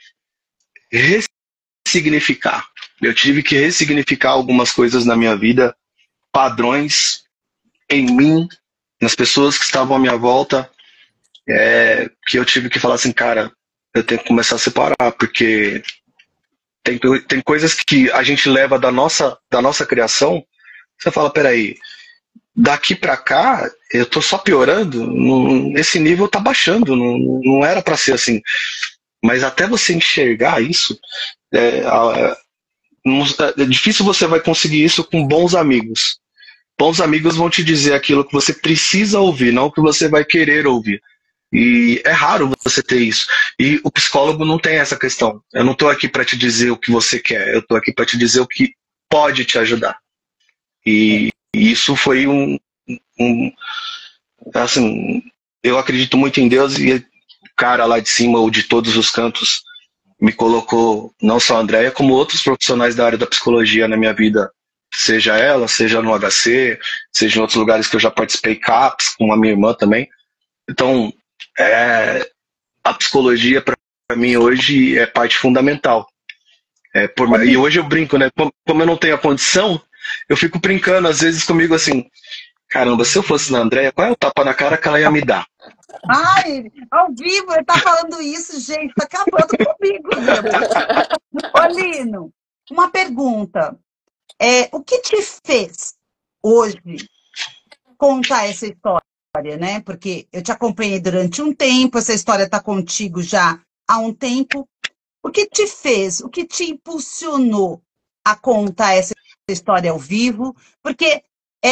ressignificar. Eu tive que ressignificar algumas coisas na minha vida, padrões em mim, nas pessoas que estavam à minha volta, que eu tive que falar assim, cara, eu tenho que começar a separar, porque tem coisas que a gente leva da nossa criação, você fala, peraí, daqui pra cá, eu tô só piorando, esse nível tá baixando, não era pra ser assim. Mas até você enxergar isso, é difícil você vai conseguir isso com bons amigos. Bons amigos vão te dizer aquilo que você precisa ouvir, não o que você vai querer ouvir. E é raro você ter isso. E o psicólogo não tem essa questão. Eu não estou aqui para te dizer o que você quer, eu estou aqui para te dizer o que pode te ajudar. E isso foi assim, eu acredito muito em Deus e o cara lá de cima, ou de todos os cantos, me colocou, não só a Andréia, como outros profissionais da área da psicologia na minha vida. Seja ela, seja no HC, seja em outros lugares que eu já participei, CAPS, com a minha irmã também. Então, a psicologia, para mim, hoje é parte fundamental. E hoje eu brinco, né? Como eu não tenho a condição, eu fico brincando às vezes comigo assim, caramba, se eu fosse na Andréia, qual é o tapa na cara que ela ia me dar? Ai, ao vivo, ele tá falando isso, gente, tá acabando comigo, meu. Ô, Lino, uma pergunta. O que te fez hoje contar essa história, né? Porque eu te acompanhei durante um tempo, essa história está contigo já há um tempo. O que te fez, o que te impulsionou a contar essa história ao vivo? Porque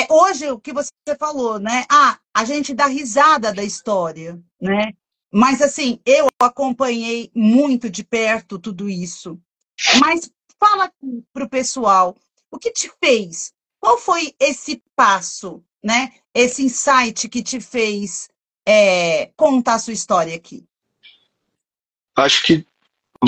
hoje o que você falou, né? A gente dá risada da história, né? Mas assim, eu acompanhei muito de perto tudo isso. Mas fala para o pessoal, o que te fez? Qual foi esse passo, né? Esse insight que te fez contar a sua história aqui? Acho que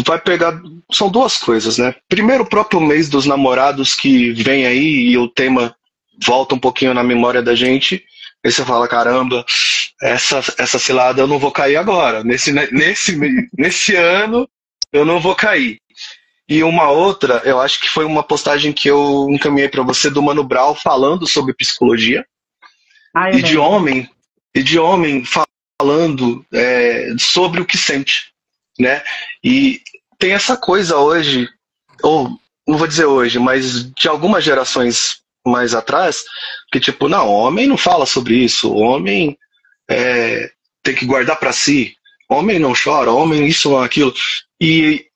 vai pegar. São duas coisas, né? Primeiro, o próprio mês dos namorados que vem aí e o tema volta um pouquinho na memória da gente. Aí você fala: caramba, essa cilada eu não vou cair agora. Nesse ano eu não vou cair. E uma outra, eu acho que foi uma postagem que eu encaminhei para você do Mano Brown falando sobre psicologia. E de homem falando sobre o que sente, né? E tem essa coisa hoje, ou não vou dizer hoje, mas de algumas gerações mais atrás, que tipo, não, homem não fala sobre isso, homem tem que guardar para si, homem não chora, homem isso ou aquilo. E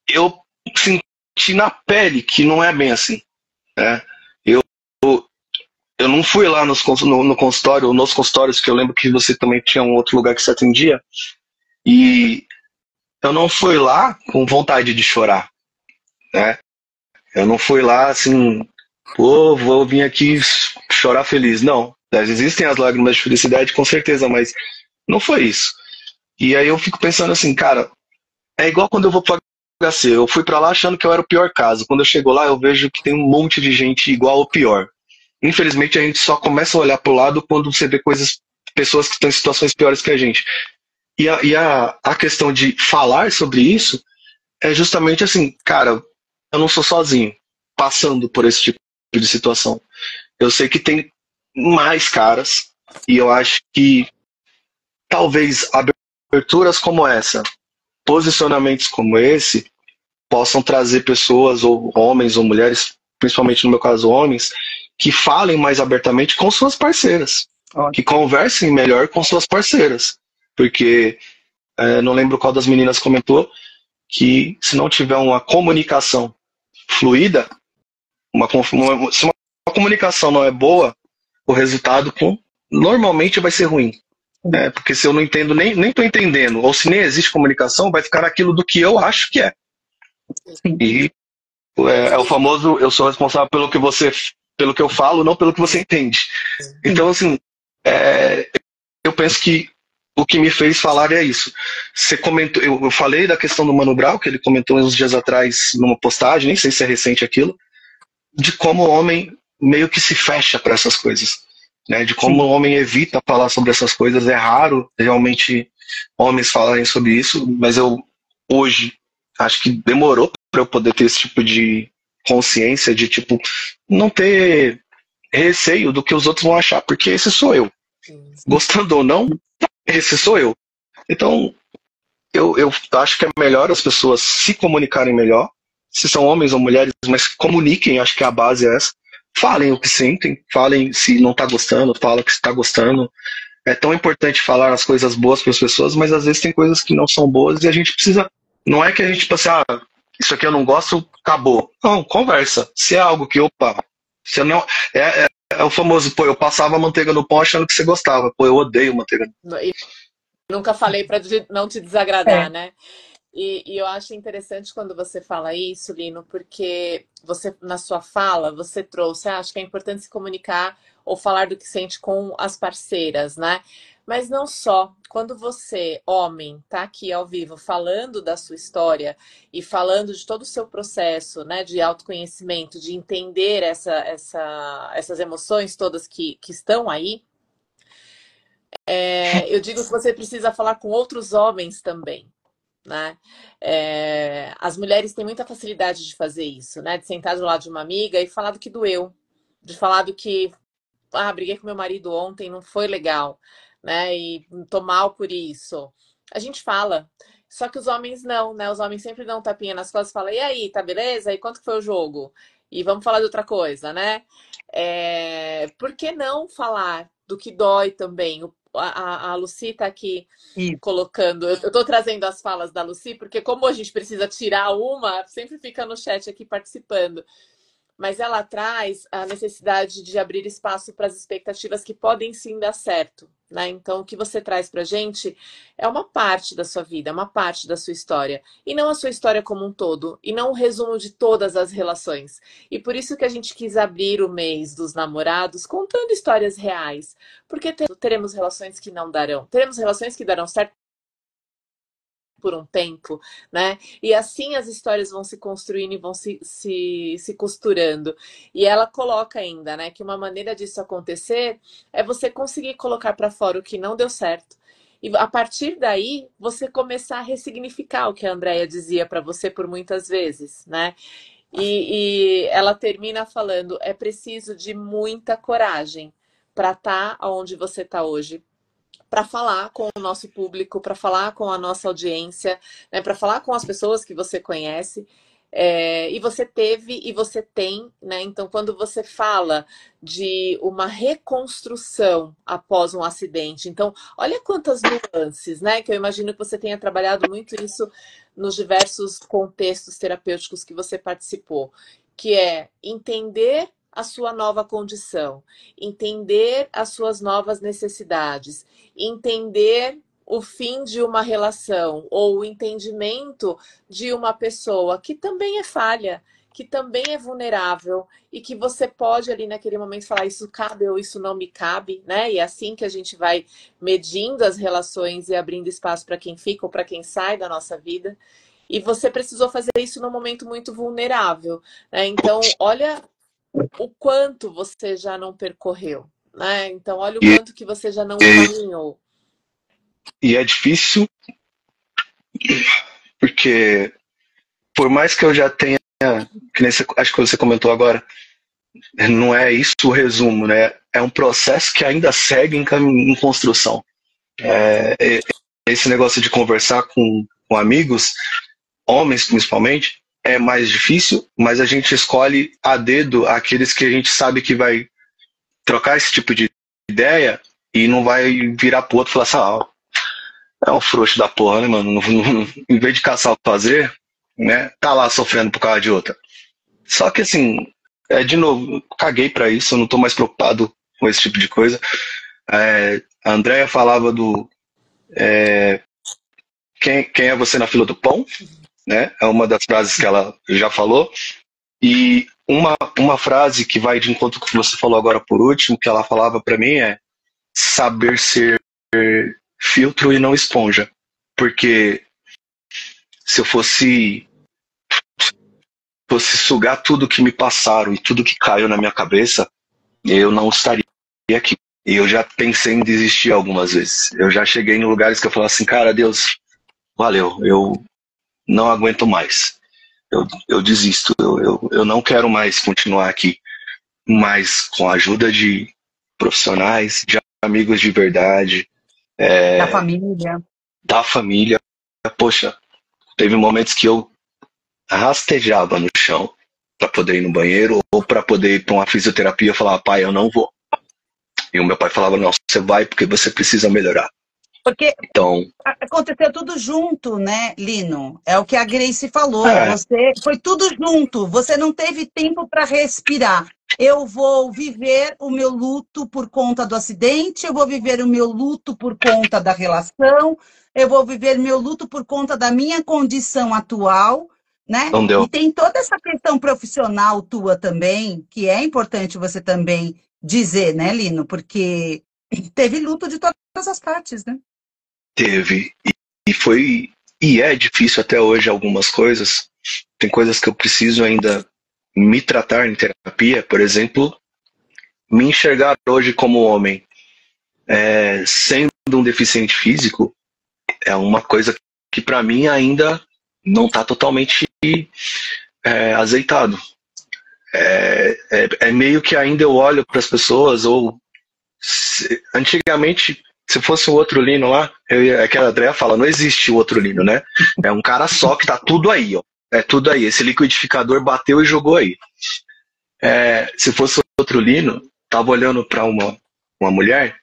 eu senti na pele que não é bem assim, né? Eu não fui lá no consultório, ou nos consultórios, que eu lembro que você também tinha um outro lugar que você atendia, e eu não fui lá com vontade de chorar, né? Eu não fui lá assim, pô, vou vir aqui chorar feliz. Não, existem as lágrimas de felicidade, com certeza, mas não foi isso. E aí eu fico pensando assim, cara, é igual quando eu vou pro HC, eu fui pra lá achando que eu era o pior caso. Quando eu chego lá, eu vejo que tem um monte de gente igual ou pior. Infelizmente, a gente só começa a olhar pro lado quando você vê pessoas que estão em situações piores que a gente. E a questão de falar sobre isso é justamente assim, cara, eu não sou sozinho passando por esse tipo de situação. Eu sei que tem mais caras, e eu acho que talvez aberturas como essa, posicionamentos como esse, possam trazer pessoas, ou homens ou mulheres, principalmente no meu caso homens, que falem mais abertamente com suas parceiras, que conversem melhor com suas parceiras. Porque, não lembro qual das meninas comentou, que se não tiver uma comunicação fluida, se uma comunicação não é boa, o resultado normalmente vai ser ruim. Porque se eu não entendo, nem estou entendendo, ou se nem existe comunicação, vai ficar naquilo do que eu acho que é. Sim. E é o famoso, eu sou responsável pelo que eu falo, não pelo que você entende. Então, assim, eu penso que o que me fez falar é isso. Você comentou, eu falei da questão do Mano Brown, que ele comentou uns dias atrás numa postagem, nem sei se é recente aquilo, de como o homem meio que se fecha para essas coisas, né? De como o homem evita falar sobre essas coisas. É raro realmente homens falarem sobre isso, mas eu hoje acho que demorou para eu poder ter esse tipo de consciência, de tipo não ter receio do que os outros vão achar, porque esse sou eu. Gostando ou não, esse sou eu. Então, eu acho que é melhor as pessoas se comunicarem melhor, se são homens ou mulheres, mas comuniquem, acho que a base é essa. Falem o que sentem, falem se não está gostando, fala que está gostando. É tão importante falar as coisas boas para as pessoas, mas às vezes tem coisas que não são boas e a gente precisa. Não é que a gente pense, isso aqui eu não gosto, acabou. Não, conversa. Se é algo que, se eu não. É o famoso, pô, eu passava manteiga no pão achando que você gostava. Pô, eu odeio manteiga. Nunca falei para não te desagradar, né? E eu acho interessante quando você fala isso, Lino, porque você, na sua fala, você trouxe, acho que é importante se comunicar ou falar do que sente com as parceiras, né? Mas não só. Quando você, homem, tá aqui ao vivo falando da sua história e falando de todo o seu processo, né, de autoconhecimento, de entender essas emoções todas que estão aí, eu digo que você precisa falar com outros homens também. Né? As mulheres têm muita facilidade de fazer isso, né? De sentar do lado de uma amiga e falar do que doeu, de falar do que, briguei com meu marido ontem, não foi legal, né? E tô mal por isso. A gente fala, só que os homens não, né? Os homens sempre dão um tapinha nas costas e falam, e aí, tá beleza? E quanto que foi o jogo? E vamos falar de outra coisa, né? Por que não falar do que dói também? A Lucy tá aqui colocando. Eu tô trazendo as falas da Lucy, porque como a gente precisa tirar uma, sempre fica no chat aqui participando. Mas ela traz a necessidade de abrir espaço para as expectativas que podem sim dar certo, né? Então, o que você traz para a gente é uma parte da sua vida, é uma parte da sua história. E não a sua história como um todo. E não um resumo de todas as relações. E por isso que a gente quis abrir o mês dos namorados contando histórias reais. Porque teremos relações que não darão. Teremos relações que darão certo por um tempo, né? E assim as histórias vão se construindo e vão se costurando. E ela coloca ainda, né, que uma maneira disso acontecer é você conseguir colocar para fora o que não deu certo. E a partir daí, você começar a ressignificar o que a Andrea dizia para você por muitas vezes, né? E ela termina falando, é preciso de muita coragem para estar onde você está hoje, para falar com o nosso público, para falar com a nossa audiência, né, para falar com as pessoas que você conhece. E você teve e você tem, né? Então, quando você fala de uma reconstrução após um acidente, então, olha quantas nuances, né? Que eu imagino que você tenha trabalhado muito isso nos diversos contextos terapêuticos que você participou, que é entender a sua nova condição, entender as suas novas necessidades, entender o fim de uma relação ou o entendimento de uma pessoa que também é falha, que também é vulnerável e que você pode ali naquele momento falar isso cabe ou isso não me cabe, né? E é assim que a gente vai medindo as relações e abrindo espaço para quem fica ou para quem sai da nossa vida. E você precisou fazer isso num momento muito vulnerável, né? Então, olha o quanto você já não percorreu, né? Então, olha o quanto que você já não caminhou. E é difícil, porque por mais que eu já tenha, que nem acho que você comentou agora, não é isso o resumo, né? É um processo que ainda segue em construção. Esse negócio de conversar com amigos, homens principalmente, é mais difícil, mas a gente escolhe a dedo aqueles que a gente sabe que vai trocar esse tipo de ideia e não vai virar pro outro e falar assim, é um frouxo da porra, né, mano? Em vez de caçar o fazer, né? Tá lá sofrendo por causa de outra. Só que assim, de novo, caguei pra isso, eu não tô mais preocupado com esse tipo de coisa. A Andrea falava do quem é você na fila do pão, né? É uma das frases que ela já falou. E uma frase que vai de encontro com o que você falou agora por último, que ela falava pra mim é saber ser filtro e não esponja, porque se eu fosse sugar tudo que me passaram e tudo que caiu na minha cabeça, eu não estaria aqui. E eu já pensei em desistir algumas vezes. Eu já cheguei em lugares que eu falava assim, cara, Deus, valeu, eu não aguento mais. Eu desisto, eu não quero mais continuar aqui. Mas com a ajuda de profissionais, de amigos de verdade, da família, poxa, teve momentos que eu rastejava no chão para poder ir no banheiro ou para poder ir para uma fisioterapia. Eu falava, pai, eu não vou. E o meu pai falava, não, você vai porque você precisa melhorar. Porque Então, aconteceu tudo junto, né, Lino? É o que a Grace falou. é, Foi tudo junto. Você não teve tempo para respirar. Eu vou viver o meu luto por conta do acidente, eu vou viver o meu luto por conta da relação, eu vou viver meu luto por conta da minha condição atual, né? não E deu. tem toda essa questão profissional tua também, que é importante você também dizer, né, Lino? Porque teve luto de todas as partes, né? Teve. E foi. E é difícil até hoje algumas coisas. Tem coisas que eu preciso ainda me tratar em terapia, por exemplo, me enxergar hoje como homem, sendo um deficiente físico, é uma coisa que para mim ainda não está totalmente azeitado. É meio que ainda eu olho para as pessoas, ou antigamente, se fosse o outro Lino lá, é que a Andrea fala, não existe o outro Lino, né? É um cara só que tá tudo aí, ó. É tudo aí. Esse liquidificador bateu e jogou aí. Se fosse outro Lino, tava olhando para uma mulher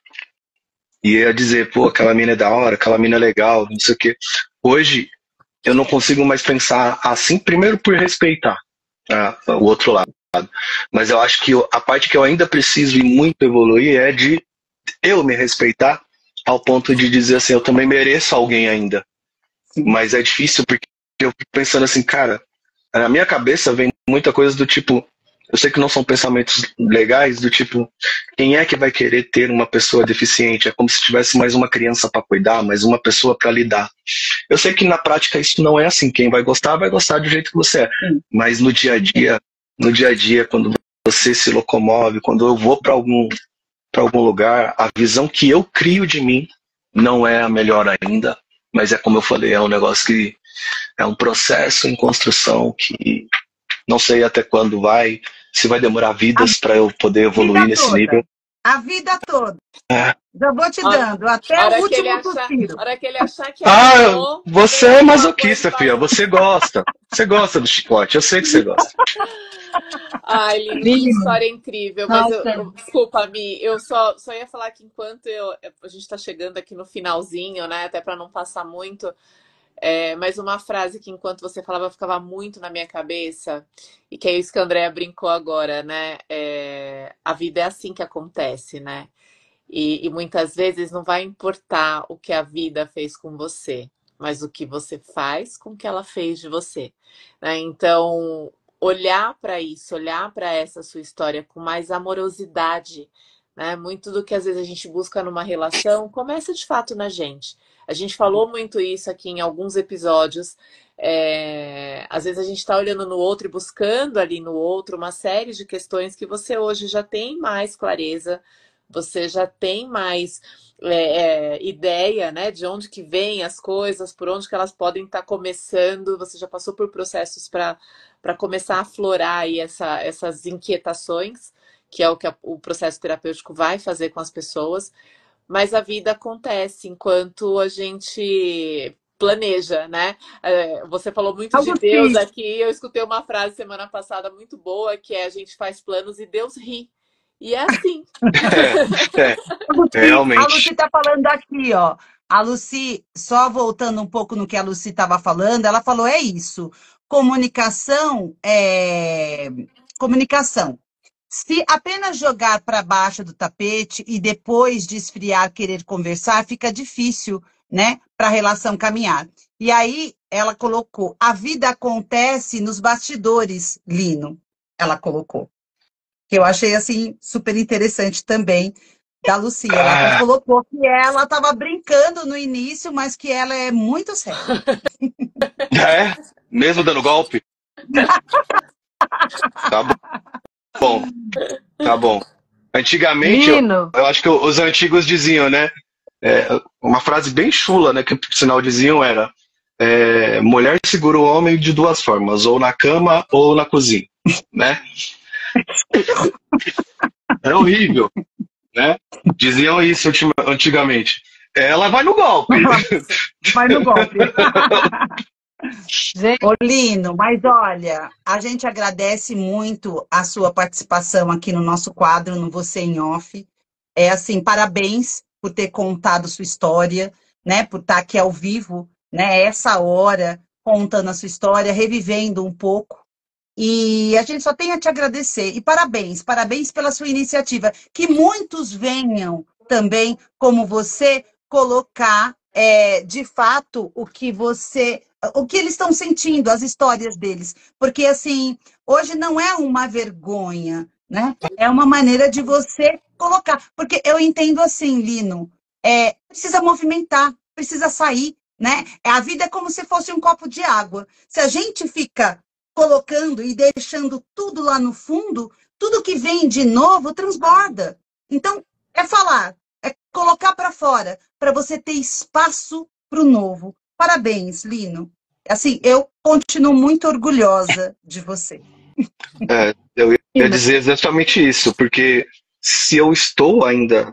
e ia dizer, pô, aquela mina é da hora, aquela mina é legal, não sei o quê. Hoje, eu não consigo mais pensar assim, primeiro por respeitar o outro lado. Mas eu acho que a parte que eu ainda preciso e muito evoluir é de eu me respeitar ao ponto de dizer assim, eu também mereço alguém ainda. Sim. Mas é difícil porque eu fico pensando assim, cara, na minha cabeça vem muita coisa do tipo, eu sei que não são pensamentos legais, do tipo, quem é que vai querer ter uma pessoa deficiente? É como se tivesse mais uma criança para cuidar, mais uma pessoa para lidar. Eu sei que na prática isso não é assim. Quem vai gostar do jeito que você é. Sim. Mas no dia a dia, quando você se locomove, quando eu vou para algum lugar, a visão que eu crio de mim não é a melhor ainda, mas é como eu falei, é um negócio que é um processo em construção que não sei até quando se vai demorar vidas para eu poder evoluir nesse nível. A vida toda. É. Já vou te dando, até o último suspiro. A hora que ele achar que você é masoquista, filha, você gosta. Você gosta do chicote, eu sei que você gosta. Ai, Lino, que história incrível. Mas desculpa, Mi, eu só ia falar que enquanto a gente está chegando aqui no finalzinho, né? Até para não passar muito. Mas uma frase que enquanto você falava ficava muito na minha cabeça, e que é isso que a Andrea brincou agora, né? A vida é assim que acontece, né? E muitas vezes não vai importar o que a vida fez com você, mas o que você faz com o que ela fez de você, né? Então, olhar para isso, olhar para essa sua história com mais amorosidade, né? Muito do que às vezes a gente busca numa relação começa de fato na gente. A gente falou muito isso aqui em alguns episódios. Às vezes a gente está olhando no outro e buscando ali no outro uma série de questões que você hoje já tem mais clareza, você já tem mais ideia, né, de onde que vêm as coisas, por onde que elas podem estar começando, você já passou por processos para começar a aflorar aí essas inquietações, que é o que o processo terapêutico vai fazer com as pessoas, mas a vida acontece enquanto a gente planeja, né? Você falou muito de Deus aqui, eu escutei uma frase semana passada muito boa, que é a gente faz planos e Deus ri. E é assim. Realmente. A Lucy está falando aqui, ó. A Lucy, só voltando um pouco no que a Lucy estava falando, ela falou, é isso. Comunicação é comunicação. Se apenas jogar para baixo do tapete e depois de esfriar querer conversar, fica difícil, né, para a relação caminhar. E aí ela colocou, a vida acontece nos bastidores, Lino. Ela colocou. Que eu achei, assim, super interessante também, da Lucia. Ela colocou que ela estava brincando no início, mas que ela é muito séria. Mesmo dando golpe? Tá bom. Tá bom. Antigamente, eu acho que os antigos diziam, né? Uma frase bem chula, né? Que por sinal diziam era mulher segura o homem de duas formas, ou na cama ou na cozinha, né? É horrível, né? Diziam isso antigamente. Ela vai no golpe. Vai no golpe. Ô, Lino, mas olha, a gente agradece muito a sua participação aqui no nosso quadro, no Você em Off. Assim, parabéns por ter contado sua história, né, por estar aqui ao vivo, né, essa hora, contando a sua história, revivendo um pouco. E a gente só tem a te agradecer. E parabéns pela sua iniciativa. Que muitos venham também, como você, colocar de fato o que eles estão sentindo, as histórias deles. Porque, assim, hoje não é uma vergonha, né? É uma maneira de você colocar. Porque eu entendo assim, Lino, precisa movimentar, precisa sair, né? A vida é como se fosse um copo de água. Se a gente fica colocando e deixando tudo lá no fundo, tudo que vem de novo transborda. Então, é falar, é colocar para fora, para você ter espaço para o novo. Parabéns, Lino. Assim, eu continuo muito orgulhosa de você. Eu ia dizer exatamente isso, porque se eu estou ainda,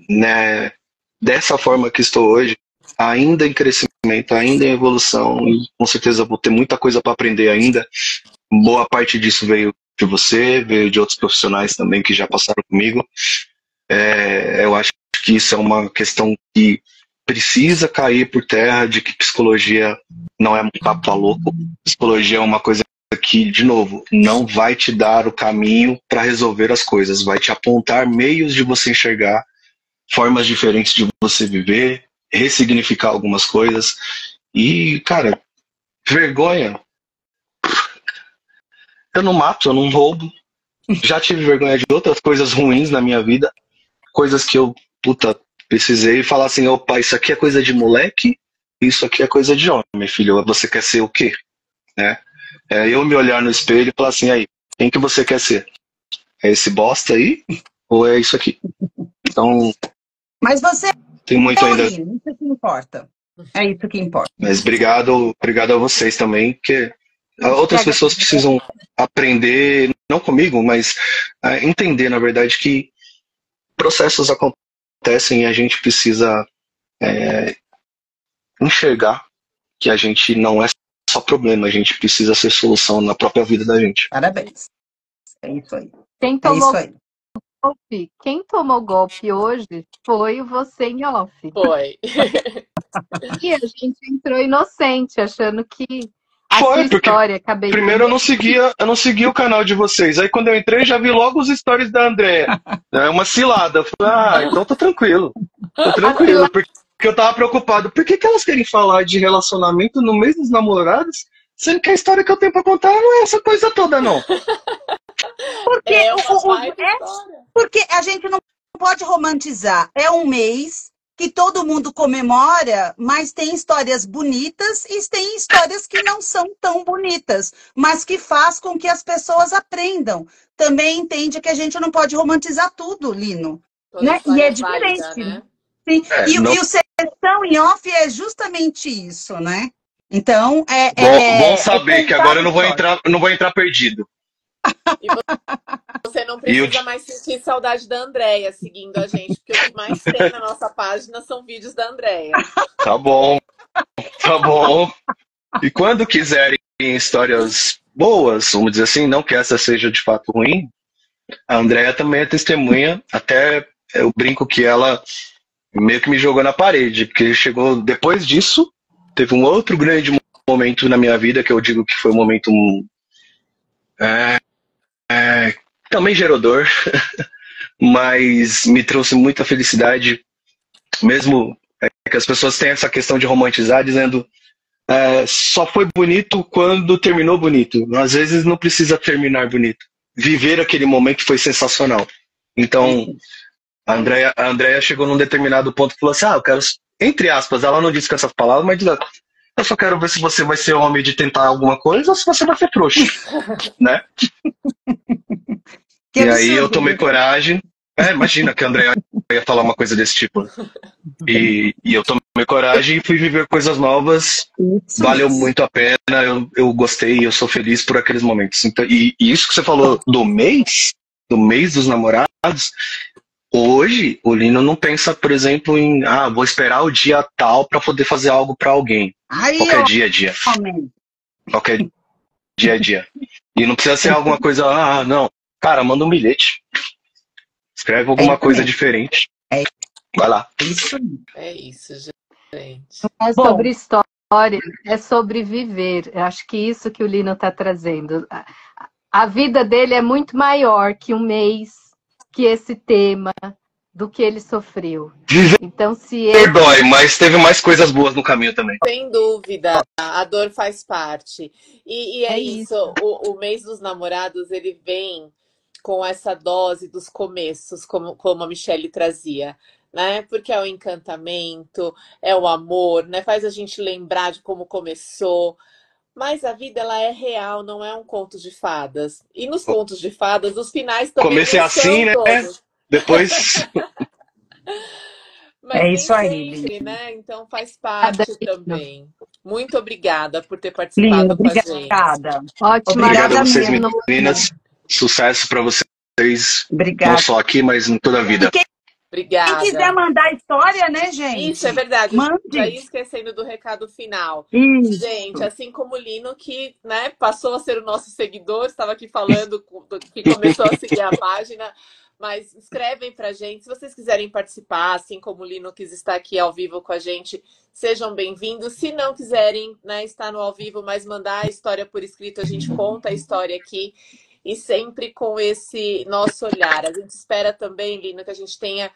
né, dessa forma que estou hoje, ainda em crescimento, ainda em evolução, e com certeza vou ter muita coisa para aprender ainda. Boa parte disso veio de você, veio de outros profissionais também que já passaram comigo. Eu acho que isso é uma questão que precisa cair por terra, de que psicologia não é um papo louco. Psicologia é uma coisa que, de novo, não vai te dar o caminho para resolver as coisas, vai te apontar meios de você enxergar, formas diferentes de você viver, ressignificar algumas coisas. E, cara, vergonha. Eu não mato, eu não roubo. Já tive vergonha de outras coisas ruins na minha vida. Coisas que eu, precisei falar assim, opa, isso aqui é coisa de moleque, isso aqui é coisa de homem, filho. Você quer ser o quê? Né? Eu me olhar no espelho e falar assim, aí, quem que você quer ser? É esse bosta aí? Ou é isso aqui? Então... Mas você tem muito ainda. Isso que importa. É isso que importa. Mas obrigado a vocês também, porque outras pessoas precisam aprender, não comigo, mas entender, na verdade, que processos acontecem e a gente precisa enxergar que a gente não é só problema, a gente precisa ser solução na própria vida da gente. Parabéns. É isso aí. Quem tomou golpe hoje foi você em off. Foi. E a gente entrou inocente, achando que a Foi, sua história acabei primeiro eu não seguia o canal de vocês. Aí quando eu entrei, já vi logo os stories da Andréa. É uma cilada. Eu falei, então tô tranquilo. Tô tranquilo. Porque eu tava preocupado. Por que elas querem falar de relacionamento no mês dos namorados, sendo que a história que eu tenho pra contar não é essa coisa toda, não? Porque a gente não pode romantizar. É um mês que todo mundo comemora, mas tem histórias bonitas e tem histórias que não são tão bonitas, mas que faz com que as pessoas aprendam. Também entende que a gente não pode romantizar tudo, Lino. Né? E é diferente. Válida, né? Sim. E o Sessão em Off é justamente isso, né? Então, bom saber que agora eu não vou entrar perdido. E você não precisa mais sentir saudade da Andréia seguindo a gente, porque o que mais tem na nossa página são vídeos da Andréia. Tá bom. E quando quiserem histórias boas, vamos dizer assim, não que essa seja de fato ruim, a Andréia também é testemunha, até eu brinco que ela meio que me jogou na parede, porque chegou depois disso, teve um outro grande momento na minha vida, que eu digo que foi um momento também gerador, mas me trouxe muita felicidade, mesmo que as pessoas têm essa questão de romantizar, dizendo só foi bonito quando terminou bonito. Às vezes não precisa terminar bonito. Viver aquele momento foi sensacional. Então, a Andréia chegou num determinado ponto e falou assim, eu quero, entre aspas, ela não disse com essas palavras, mas diz, eu só quero ver se você vai ser homem de tentar alguma coisa ou se você vai ser trouxa, né? E aí eu tomei coragem. Imagina que a Andréia ia falar uma coisa desse tipo. E eu tomei coragem e fui viver coisas novas. Valeu muito a pena. Eu gostei, eu sou feliz por aqueles momentos. Então, e isso que você falou do mês dos namorados, hoje o Lino não pensa, por exemplo, em vou esperar o dia tal para poder fazer algo para alguém. Qualquer dia a dia. Qualquer dia a dia. E não precisa ser alguma coisa, não. Cara, manda um bilhete. Escreve alguma coisa diferente. Vai lá. É isso, gente. gente. É Bom. sobre história, é sobre viver. Eu acho que isso que o Lino está trazendo. A vida dele é muito maior que um mês, que esse tema, do que ele sofreu. Viver Então, se ele... dói, mas teve mais coisas boas no caminho também. Sem dúvida, a dor faz parte. E é É isso, o mês dos namorados, ele vem com essa dose dos começos, como a Michelle trazia, né? Porque é o encantamento, é o amor, né? Faz a gente lembrar de como começou. Mas a vida, ela é real, não é um conto de fadas. E nos contos de fadas, os finais também Comecei não assim, são né? todos. Depois. Mas É nem isso aí, sempre, Lino. né? Então faz parte também. Muito obrigada por ter Lino, participado com a gente. obrigada. Ótima Obrigado a Obrigada vocês, mesmo. meninas. Sucesso pra vocês. Não Obrigada. só aqui, mas em toda a vida. Quem quiser Obrigada. mandar história, né, gente? Isso é verdade. Já ia Mande. esquecendo do recado final. Isso. Gente, assim como o Lino, que, né, passou a ser o nosso seguidor, estava aqui falando que começou a seguir a página, mas escrevem pra gente. Se vocês quiserem participar, assim como o Lino quis estar aqui ao vivo com a gente, sejam bem-vindos. Se não quiserem, né, estar no ao vivo, mas mandar a história por escrito, a gente conta a história aqui. E sempre com esse nosso olhar. A gente espera também, Lino, que a gente tenha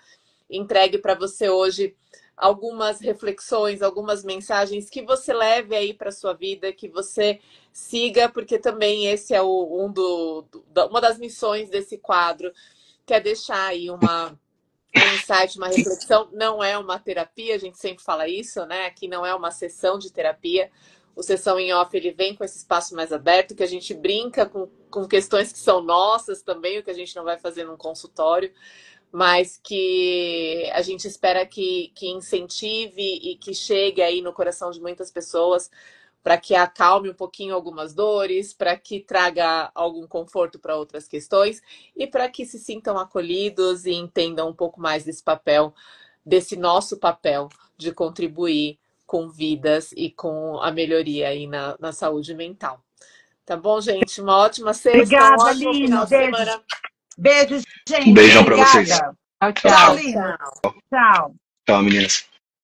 entregue para você hoje algumas reflexões, algumas mensagens que você leve aí para sua vida, que você siga, porque também esse é uma das missões desse quadro, que é deixar aí um insight, uma reflexão. Não é uma terapia, a gente sempre fala isso, né? Aqui não é uma sessão de terapia. O Sessão em Off, ele vem com esse espaço mais aberto, que a gente brinca com questões que são nossas também, o que a gente não vai fazer num consultório, mas que a gente espera que incentive e que chegue aí no coração de muitas pessoas para que acalme um pouquinho algumas dores, para que traga algum conforto para outras questões e para que se sintam acolhidos e entendam um pouco mais desse papel, desse nosso papel de contribuir com vidas e com a melhoria aí na saúde mental. Tá bom, gente? Uma ótima sexta, Obrigada, um ótimo Lino. final de Beijo. semana. Beijo, gente. Um beijão pra vocês. Obrigada. Tchau, Tchau, tchau. Lino. Tchau. Tchau. Tchau, meninas.